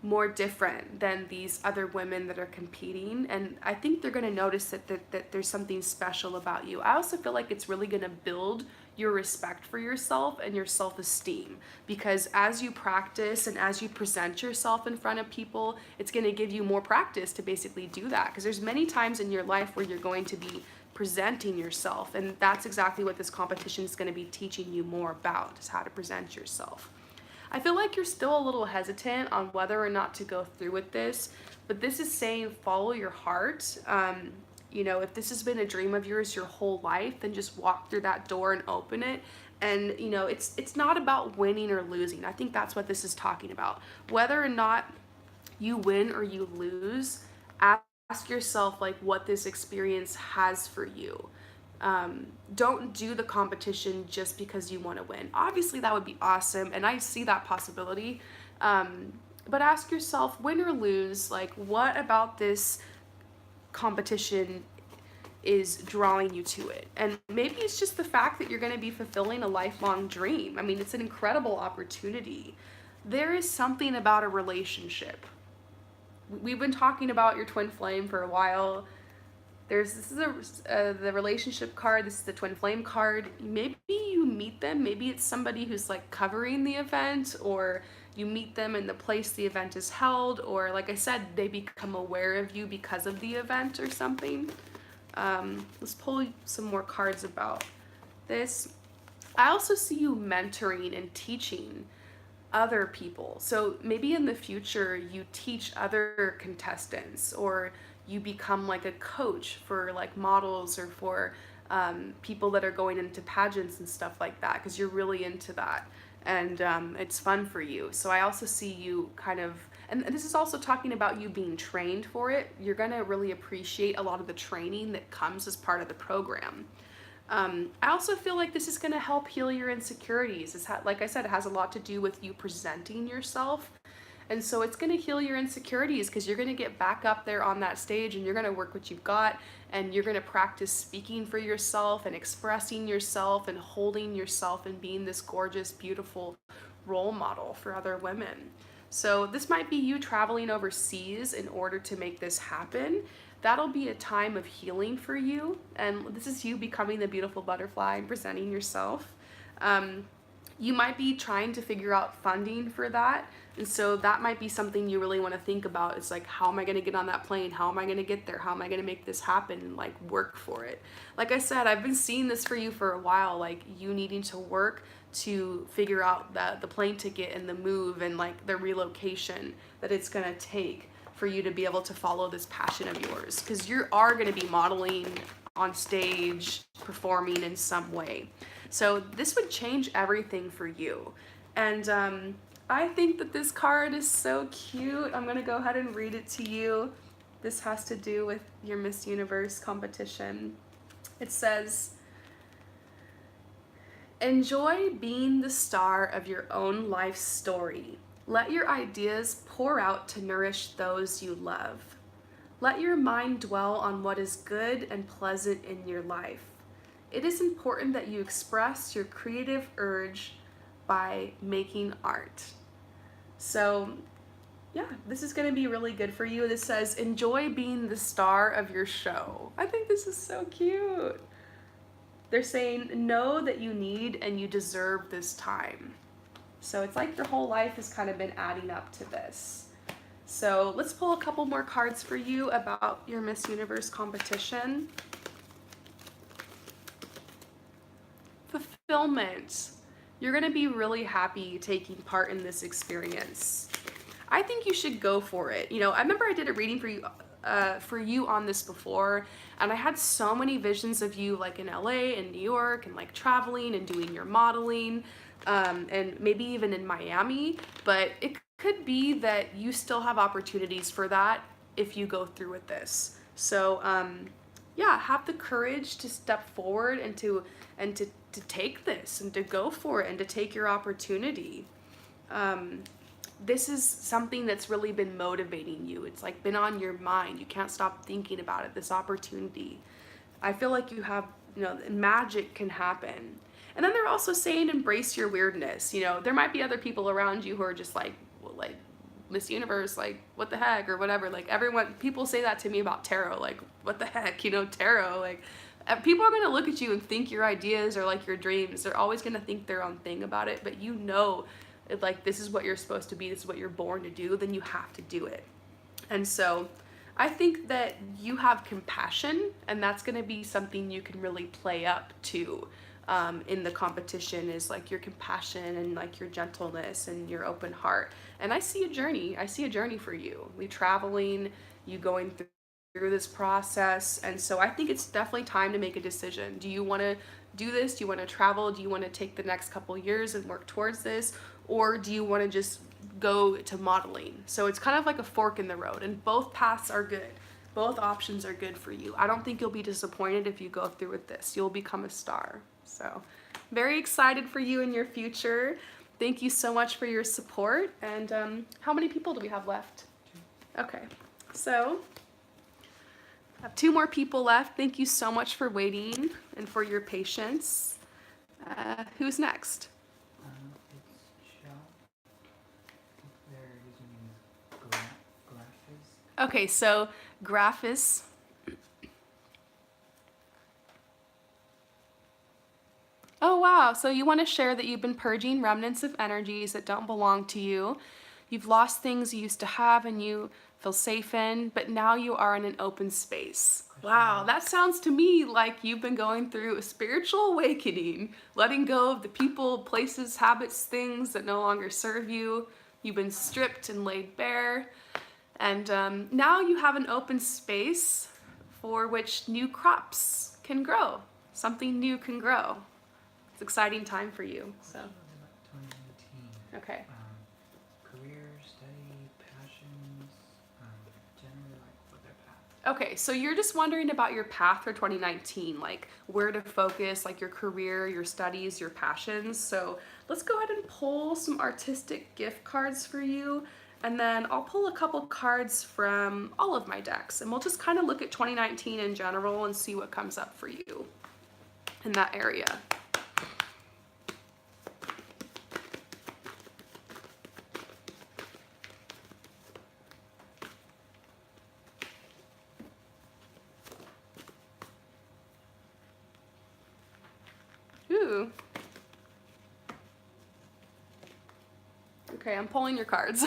S1: more different than these other women that are competing, and I think they're going to notice that there's something special about you. I also feel like it's really going to build your respect for yourself and your self-esteem, because as you practice and as you present yourself in front of people, it's going to give you more practice to basically do that, because there's many times in your life where you're going to be presenting yourself, and that's exactly what this competition is going to be teaching you more about, is how to present yourself. I feel like you're still a little hesitant on whether or not to go through with this, but this is saying follow your heart. If this has been a dream of yours your whole life, then just walk through that door and open it. And it's not about winning or losing. I think that's what this is talking about. Whether or not you win or you lose, ask yourself like what this experience has for you. Don't do the competition just because you want to win. Obviously, that would be awesome, and I see that possibility. But ask yourself, win or lose, like what about this competition is drawing you to it? And maybe it's just the fact that you're going to be fulfilling a lifelong dream. I mean, it's an incredible opportunity. There is something about a relationship. We've been talking about your twin flame for a while. This is the relationship card. This is the twin flame card. Maybe you meet them. Maybe it's somebody who's like covering the event, or you meet them in the place the event is held, or like I said, they become aware of you because of the event or something. Let's pull some more cards about this. I also see you mentoring and teaching other people. So maybe in the future you teach other contestants, or you become like a coach for like models, or for people that are going into pageants and stuff like that, because you're really into that, and it's fun for you. So I also see you kind of, and this is also talking about you being trained for it. You're gonna really appreciate a lot of the training that comes as part of the program. I also feel like this is going to help heal your insecurities. Like I said, it has a lot to do with you presenting yourself. And so it's going to heal your insecurities, because you're going to get back up there on that stage and you're going to work what you've got, and you're going to practice speaking for yourself and expressing yourself and holding yourself and being this gorgeous, beautiful role model for other women. So this might be you traveling overseas in order to make this happen. That'll be a time of healing for you, and this is you becoming the beautiful butterfly and presenting yourself. You might be trying to figure out funding for that, and so that might be something you really want to think about. It's like, how am I going to get on that plane? How am I going to get there? How am I going to make this happen, and like work for it? Like I said, I've been seeing this for you for a while, like you needing to work to figure out the plane ticket and the move and like the relocation that it's going to take. for you to be able to follow this passion of yours, because you are going to be modeling on stage, performing in some way. So this would change everything for you. And I think that this card is so cute. I'm going to go ahead and read it to you. This has to do with your Miss Universe competition. It says, enjoy being the star of your own life story. Let your ideas pour out to nourish those you love. Let your mind dwell on what is good and pleasant in your life. It is important that you express your creative urge by making art. So, yeah, this is going to be really good for you. This says, enjoy being the star of your show. I think this is so cute. They're saying, know that you need and you deserve this time. So it's like your whole life has kind of been adding up to this. So let's pull a couple more cards for you about your Miss Universe competition. Fulfillment. You're going to be really happy taking part in this experience. I think you should go for it. You know, I remember I did a reading for you on this before, and I had so many visions of you like in LA and New York and like traveling and doing your modeling, and maybe even in Miami, but it could be that you still have opportunities for that if you go through with this. So yeah, have the courage to step forward and to take this and to go for it and to take your opportunity. This is something that's really been motivating you. It's like been on your mind. You can't stop thinking about it, this opportunity. I feel like you have, you know, magic can happen. And then they're also saying embrace your weirdness. You know, there might be other people around you who are just like, well, like Miss Universe, like what the heck or whatever. Like people say that to me about tarot, like what the heck, you know, tarot, like people are going to look at you and think your ideas are like your dreams. They're always going to think their own thing about it, but you know, like this is what you're supposed to be, this is what you're born to do, then you have to do it. And so I think that you have compassion, and that's going to be something you can really play up to in the competition, is like your compassion and like your gentleness and your open heart. And I see a journey for you. You traveling, you going through this process. And so I think it's definitely time to make a decision. Do you want to do this? Do you want to travel? Do you want to take the next couple years and work towards this? Or do you want to just go to modeling? So it's kind of like a fork in the road, and both paths are good. Both options are good for you. I don't think you'll be disappointed if you go through with this. You'll become a star. So very excited for you in your future. Thank you so much for your support. And how many people do we have left? Okay, so I have 2 more people left. Thank you so much for waiting and for your patience. Who's next?
S2: It's Shell. Their username is Graphis.
S1: Okay, so Graphis. Oh wow, so you want to share that you've been purging remnants of energies that don't belong to you. You've lost things you used to have and you feel safe in, but now you are in an open space. Wow, that sounds to me like you've been going through a spiritual awakening, letting go of the people, places, habits, things that no longer serve you. You've been stripped and laid bare, and now you have an open space for which new crops can grow. Something new can grow. It's an exciting time for you. So.
S2: About 2019.
S1: Okay.
S2: Career, study, passions, generally like what their path.
S1: Okay, so you're just wondering about your path for 2019, like where to focus, like your career, your studies, your passions. So let's go ahead and pull some artistic gift cards for you, and then I'll pull a couple cards from all of my decks, and we'll just kind of look at 2019 in general and see what comes up for you in that area. Ooh. Okay, I'm pulling your cards.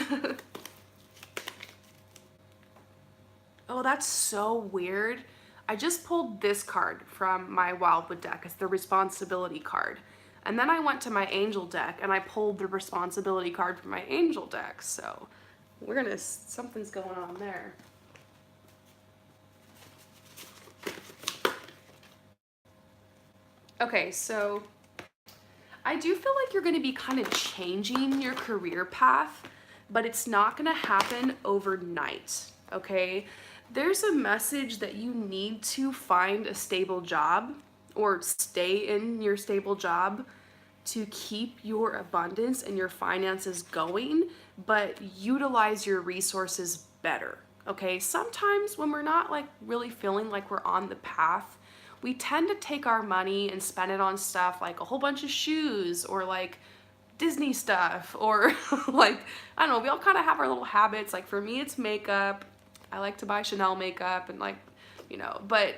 S1: Oh, that's so weird. I just pulled this card from my Wildwood deck as the responsibility card. And then I went to my angel deck and I pulled the responsibility card from my angel deck. So Something's going on there. Okay, so I do feel like you're going to be kind of changing your career path, but it's not going to happen overnight, okay? There's a message that you need to find a stable job or stay in your stable job to keep your abundance and your finances going, but utilize your resources better. Okay, sometimes when we're not like really feeling like we're on the path, we tend to take our money and spend it on stuff like a whole bunch of shoes or like Disney stuff or like, I don't know, we all kind of have our little habits. Like for me, it's makeup. I like to buy Chanel makeup and like, but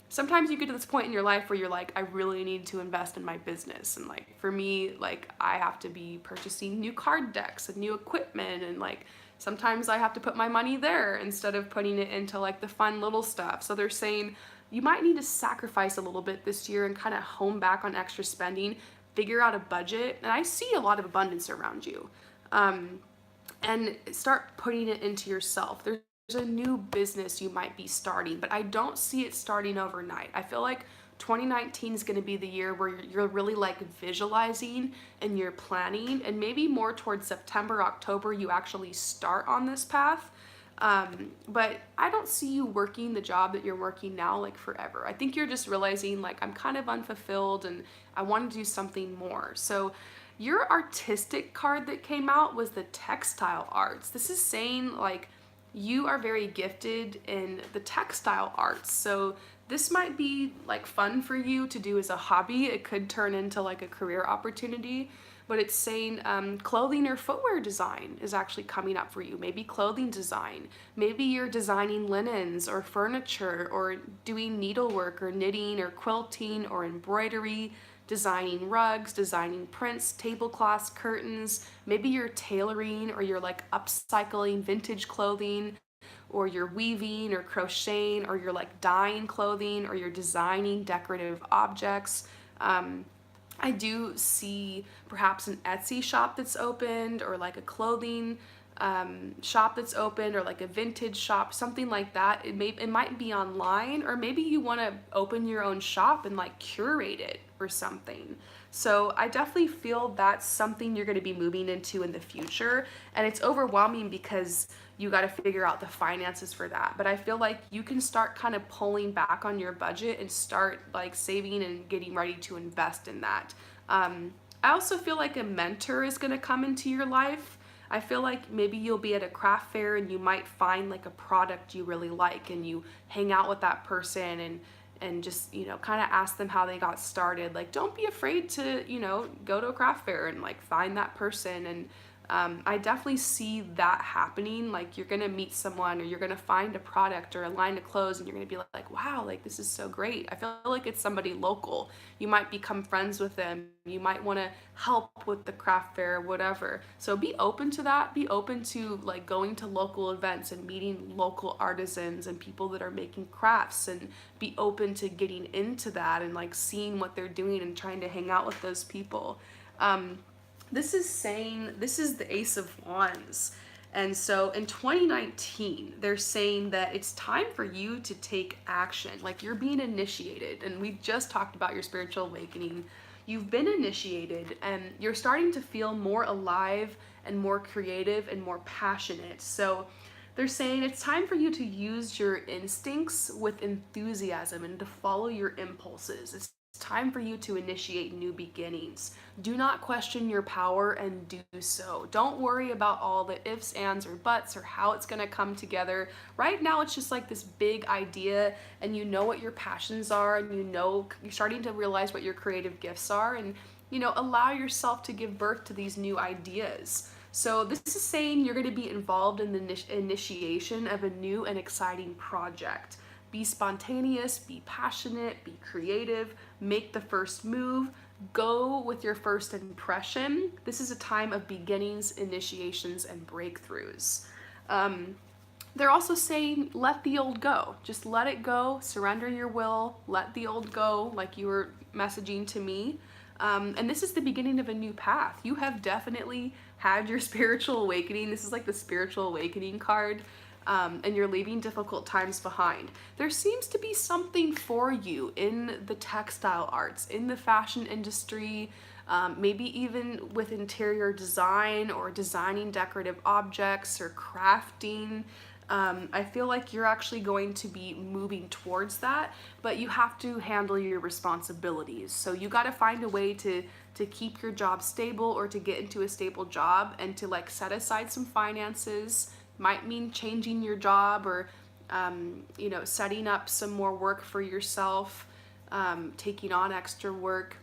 S1: sometimes you get to this point in your life where you're like, I really need to invest in my business. And like for me, like I have to be purchasing new card decks and new equipment, and like sometimes I have to put my money there instead of putting it into like the fun little stuff. So they're saying you might need to sacrifice a little bit this year and kind of hone back on extra spending, figure out a budget. And I see a lot of abundance around you. And start putting it into yourself. There's a new business you might be starting, but I don't see it starting overnight. I feel like 2019 is going to be the year where you're really like visualizing and you're planning, and maybe more towards September, October, you actually start on this path. But I don't see you working the job that you're working now like forever. I think you're just realizing like I'm kind of unfulfilled and I want to do something more. So your artistic card that came out was the textile arts. This is saying like you are very gifted in the textile arts. So this might be like fun for you to do as a hobby. It could turn into like a career opportunity, but it's saying clothing or footwear design is actually coming up for you. Maybe clothing design. Maybe you're designing linens or furniture or doing needlework or knitting or quilting or embroidery, designing rugs, designing prints, tablecloths, curtains. Maybe you're tailoring or you're like upcycling vintage clothing, or you're weaving or crocheting, or you're like dyeing clothing, or you're designing decorative objects. I do see perhaps an Etsy shop that's opened, or like a clothing shop that's opened, or like a vintage shop, something like that. It might be online, or maybe you want to open your own shop and like curate it or something. So I definitely feel that's something you're going to be moving into in the future, and it's overwhelming because you got to figure out the finances for that. But I feel like you can start kind of pulling back on your budget and start like saving and getting ready to invest in that. I also feel like a mentor is going to come into your life. I feel like maybe you'll be at a craft fair and you might find like a product you really like, and you hang out with that person and just, kind of ask them how they got started. Like, don't be afraid to, go to a craft fair and like find that person. And I definitely see that happening. Like, you're gonna meet someone, or you're gonna find a product or a line of clothes, and you're gonna be like, wow, like this is so great. I feel like it's somebody local. You might become friends with them. You might want to help with the craft fair, whatever. So be open to that. Be open to like going to local events and meeting local artisans and people that are making crafts, and be open to getting into that and like seeing what they're doing and trying to hang out with those people. This is saying, this is the Ace of Wands. And so in 2019, they're saying that it's time for you to take action. Like, you're being initiated. And we just talked about your spiritual awakening. You've been initiated and you're starting to feel more alive and more creative and more passionate. So they're saying it's time for you to use your instincts with enthusiasm and to follow your impulses. It's time for you to initiate new beginnings. Do not question your power and do so. Don't worry about all the ifs, ands, or buts, or how it's going to come together. Right now, it's just like this big idea, and you know what your passions are, and you're starting to realize what your creative gifts are, and allow yourself to give birth to these new ideas. So this is saying you're going to be involved in the initiation of a new and exciting project. Be spontaneous, be passionate, be creative, make the first move, go with your first impression. This is a time of beginnings, initiations, and breakthroughs. They're also saying let the old go. Just let it go, surrender your will, let the old go, like you were messaging to me. And this is the beginning of a new path. You have definitely had your spiritual awakening. This is like the spiritual awakening card. And you're leaving difficult times behind. There seems to be something for you in the textile arts, in the fashion industry, maybe even with interior design or designing decorative objects or crafting. I feel like you're actually going to be moving towards that, but you have to handle your responsibilities. So you got to find a way to keep your job stable or to get into a stable job and to like set aside some finances. Might mean changing your job or setting up some more work for yourself, taking on extra work,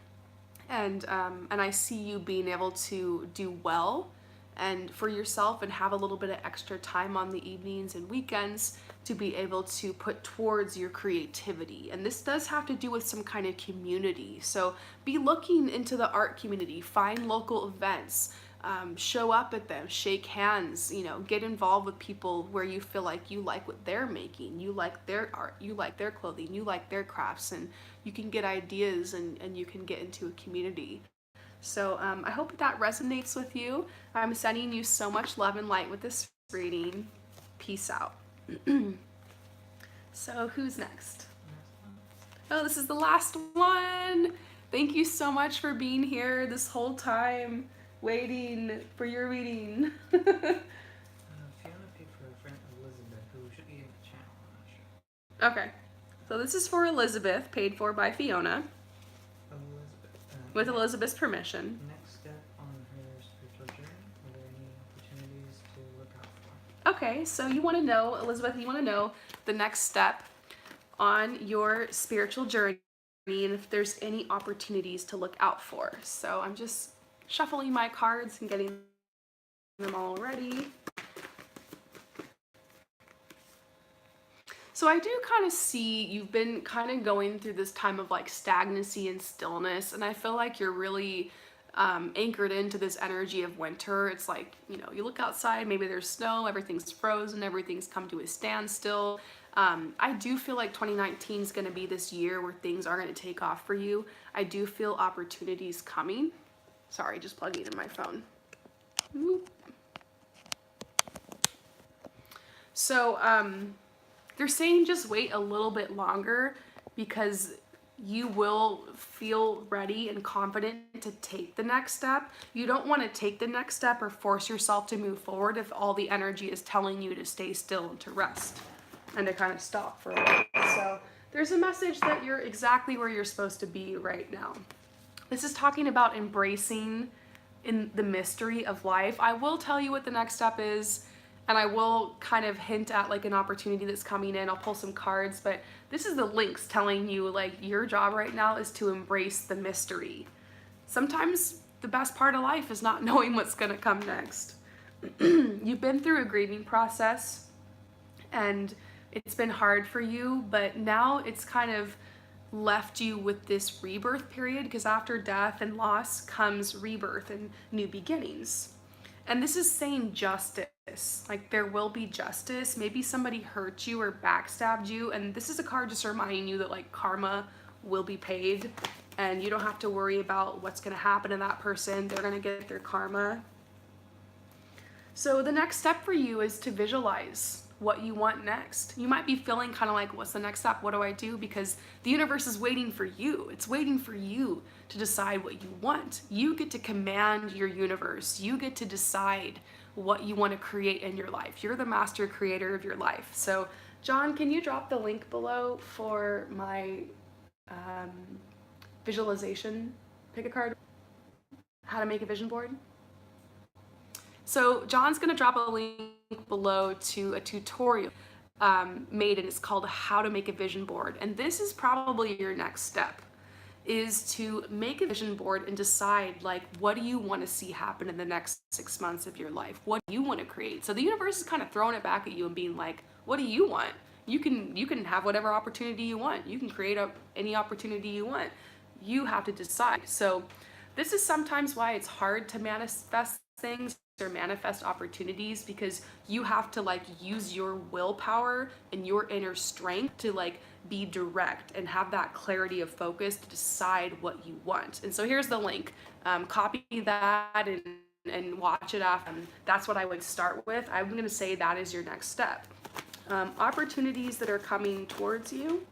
S1: and I see you being able to do well and for yourself and have a little bit of extra time on the evenings and weekends to be able to put towards your creativity. And this does have to do with some kind of community. So be looking into the art community, find local events, show up at them, shake hands, get involved with people where you feel like you like what they're making, you like their art, you like their clothing, you like their crafts, and you can get ideas and you can get into a community. So I hope that resonates with you. I'm sending you so much love and light with this reading. Peace out. So who's next? Oh, this is the last one. Thank you so much for being here this whole time, waiting for your reading.
S2: Fiona paid for a friend Elizabeth, who should be in the channel. I'm not sure.
S1: Okay, so this is for Elizabeth, paid for by Fiona,
S2: Elizabeth.
S1: with Elizabeth's permission.
S2: Next step on her spiritual journey. Are there any opportunities to look out for?
S1: Okay, so you want to know, Elizabeth, you want to know the next step on your spiritual journey and if there's any opportunities to look out for. So I'm just shuffling my cards and getting them all ready. So I do kind of see you've been kind of going through this time of like stagnancy and stillness, and I feel like you're really anchored into this energy of winter. It's like, you look outside, maybe there's snow, everything's frozen, everything's come to a standstill. I do feel like 2019 is going to be this year where things are going to take off for you. I do feel opportunities coming. Sorry, just plugging in my phone. Whoop. So they're saying just wait a little bit longer because you will feel ready and confident to take the next step. You don't want to take the next step or force yourself to move forward if all the energy is telling you to stay still and to rest and to kind of stop for a while. So there's a message that you're exactly where you're supposed to be right now. This is talking about embracing in the mystery of life. I will tell you what the next step is, and I will kind of hint at like an opportunity that's coming in. I'll pull some cards, but this is the links telling you like your job right now is to embrace the mystery. Sometimes the best part of life is not knowing what's gonna come next. You've been through a grieving process and it's been hard for you, but now it's kind of left you with this rebirth period, because after death and loss comes rebirth and new beginnings. And this is saying justice, like there will be justice. Maybe somebody hurt you or backstabbed you, and this is a card just reminding you that like karma will be paid and you don't have to worry about what's going to happen to that person. They're going to get their karma. So the next step for you is to visualize what you want next. You might be feeling kind of like, what's the next step? What do I do? Because the universe is waiting for you. It's waiting for you to decide what you want. You get to command your universe. You get to decide what you want to create in your life. You're the master creator of your life. So John, can you drop the link below for my visualization? Pick a card. How to make a vision board. So John's going to drop a link below to a tutorial made, and it's called How to Make a Vision Board. And this is probably your next step, is to make a vision board and decide like, what do you want to see happen in the next 6 months of your life? What do you want to create? So the universe is kind of throwing it back at you and being like, what do you want? You can have whatever opportunity you want. You can create any opportunity you want. You have to decide. So this is sometimes why it's hard to manifest things or manifest opportunities, because you have to like use your willpower and your inner strength to like be direct and have that clarity of focus to decide what you want. And so here's the link. Copy that and watch it off. And that's what I would start with. I'm going to say that is your next step. Opportunities that are coming towards you.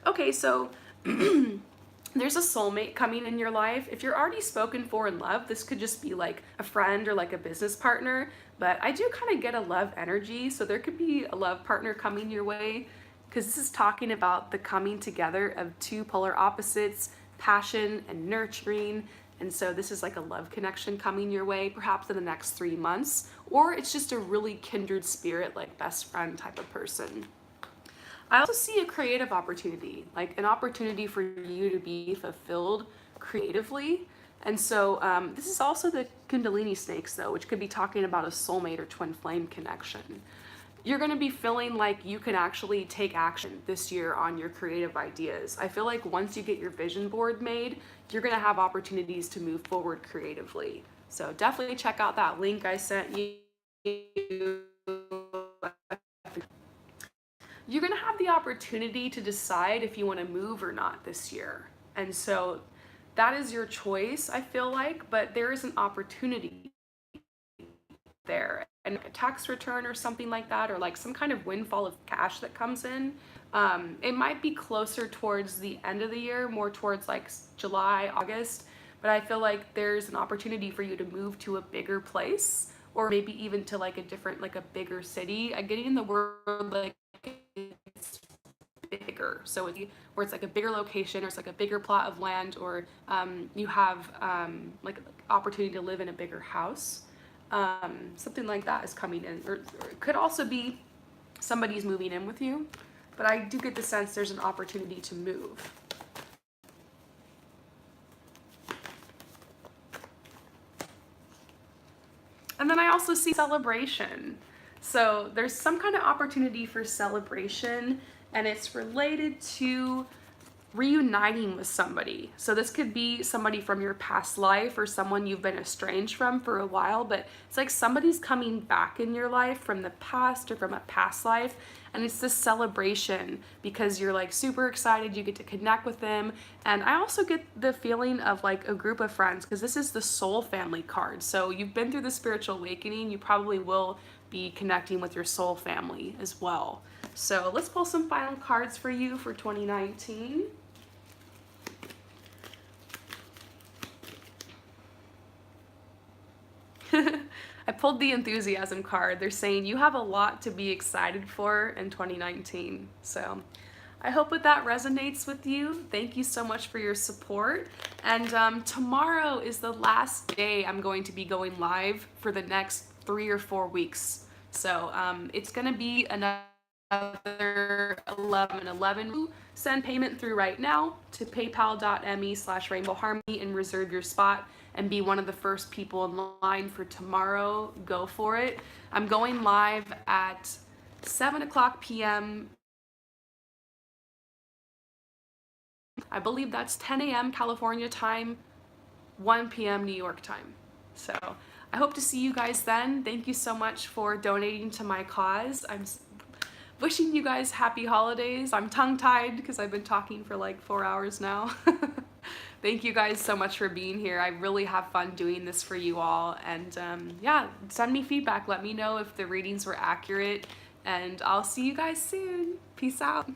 S1: Okay, so there's a soulmate coming in your life. If you're already spoken for in love, this could just be like a friend or like a business partner, but I do kind of get a love energy, so there could be a love partner coming your way, because this is talking about the coming together of two polar opposites, passion and nurturing. And so this is like a love connection coming your way, perhaps in the next 3 months, or it's just a really kindred spirit, like best friend type of person. I also see a creative opportunity, like an opportunity for you to be fulfilled creatively. And so this is also the Kundalini snakes, though, which could be talking about a soulmate or twin flame connection. You're going to be feeling like you can actually take action this year on your creative ideas. I feel like once you get your vision board made, you're going to have opportunities to move forward creatively. So definitely check out that link I sent you. You're going to have the opportunity to decide if you want to move or not this year. And so that is your choice, I feel like, but there is an opportunity there. And a tax return or something like that, or like some kind of windfall of cash that comes in. It might be closer towards the end of the year, more towards like July, August, but I feel like there's an opportunity for you to move to a bigger place, or maybe even to like a different, like a bigger city. I'm getting the word like it's bigger, so where it's like a bigger location, or it's like a bigger plot of land, or you have like opportunity to live in a bigger house. Something like that is coming in, or it could also be somebody's moving in with you, but I do get the sense there's an opportunity to move. And then I also see celebration. So there's some kind of opportunity for celebration, and it's related to reuniting with somebody. So this could be somebody from your past life, or someone you've been estranged from for a while, but it's like somebody's coming back in your life from the past or from a past life, and it's this celebration because you're like super excited, you get to connect with them. And I also get the feeling of like a group of friends, because this is the soul family card. So you've been through the spiritual awakening, you probably will be connecting with your soul family as well. So let's pull some final cards for you for 2019. I pulled the enthusiasm card. They're saying you have a lot to be excited for in 2019. So I hope that resonates with you. Thank you so much for your support. And tomorrow is the last day I'm going to be going live for the next 3 or 4 weeks. So it's going to be another 1111. Send payment through right now to paypal.me/rainbowharmony and reserve your spot and be one of the first people in line for tomorrow. Go for it. I'm going live at 7:00 p.m. I believe that's 10 a.m. California time, 1 p.m. New York time. So I hope to see you guys then. Thank you so much for donating to my cause. I'm wishing you guys happy holidays. I'm tongue-tied because I've been talking for like 4 hours now. Thank you guys so much for being here. I really have fun doing this for you all. And yeah, send me feedback. Let me know if the readings were accurate. And I'll see you guys soon. Peace out.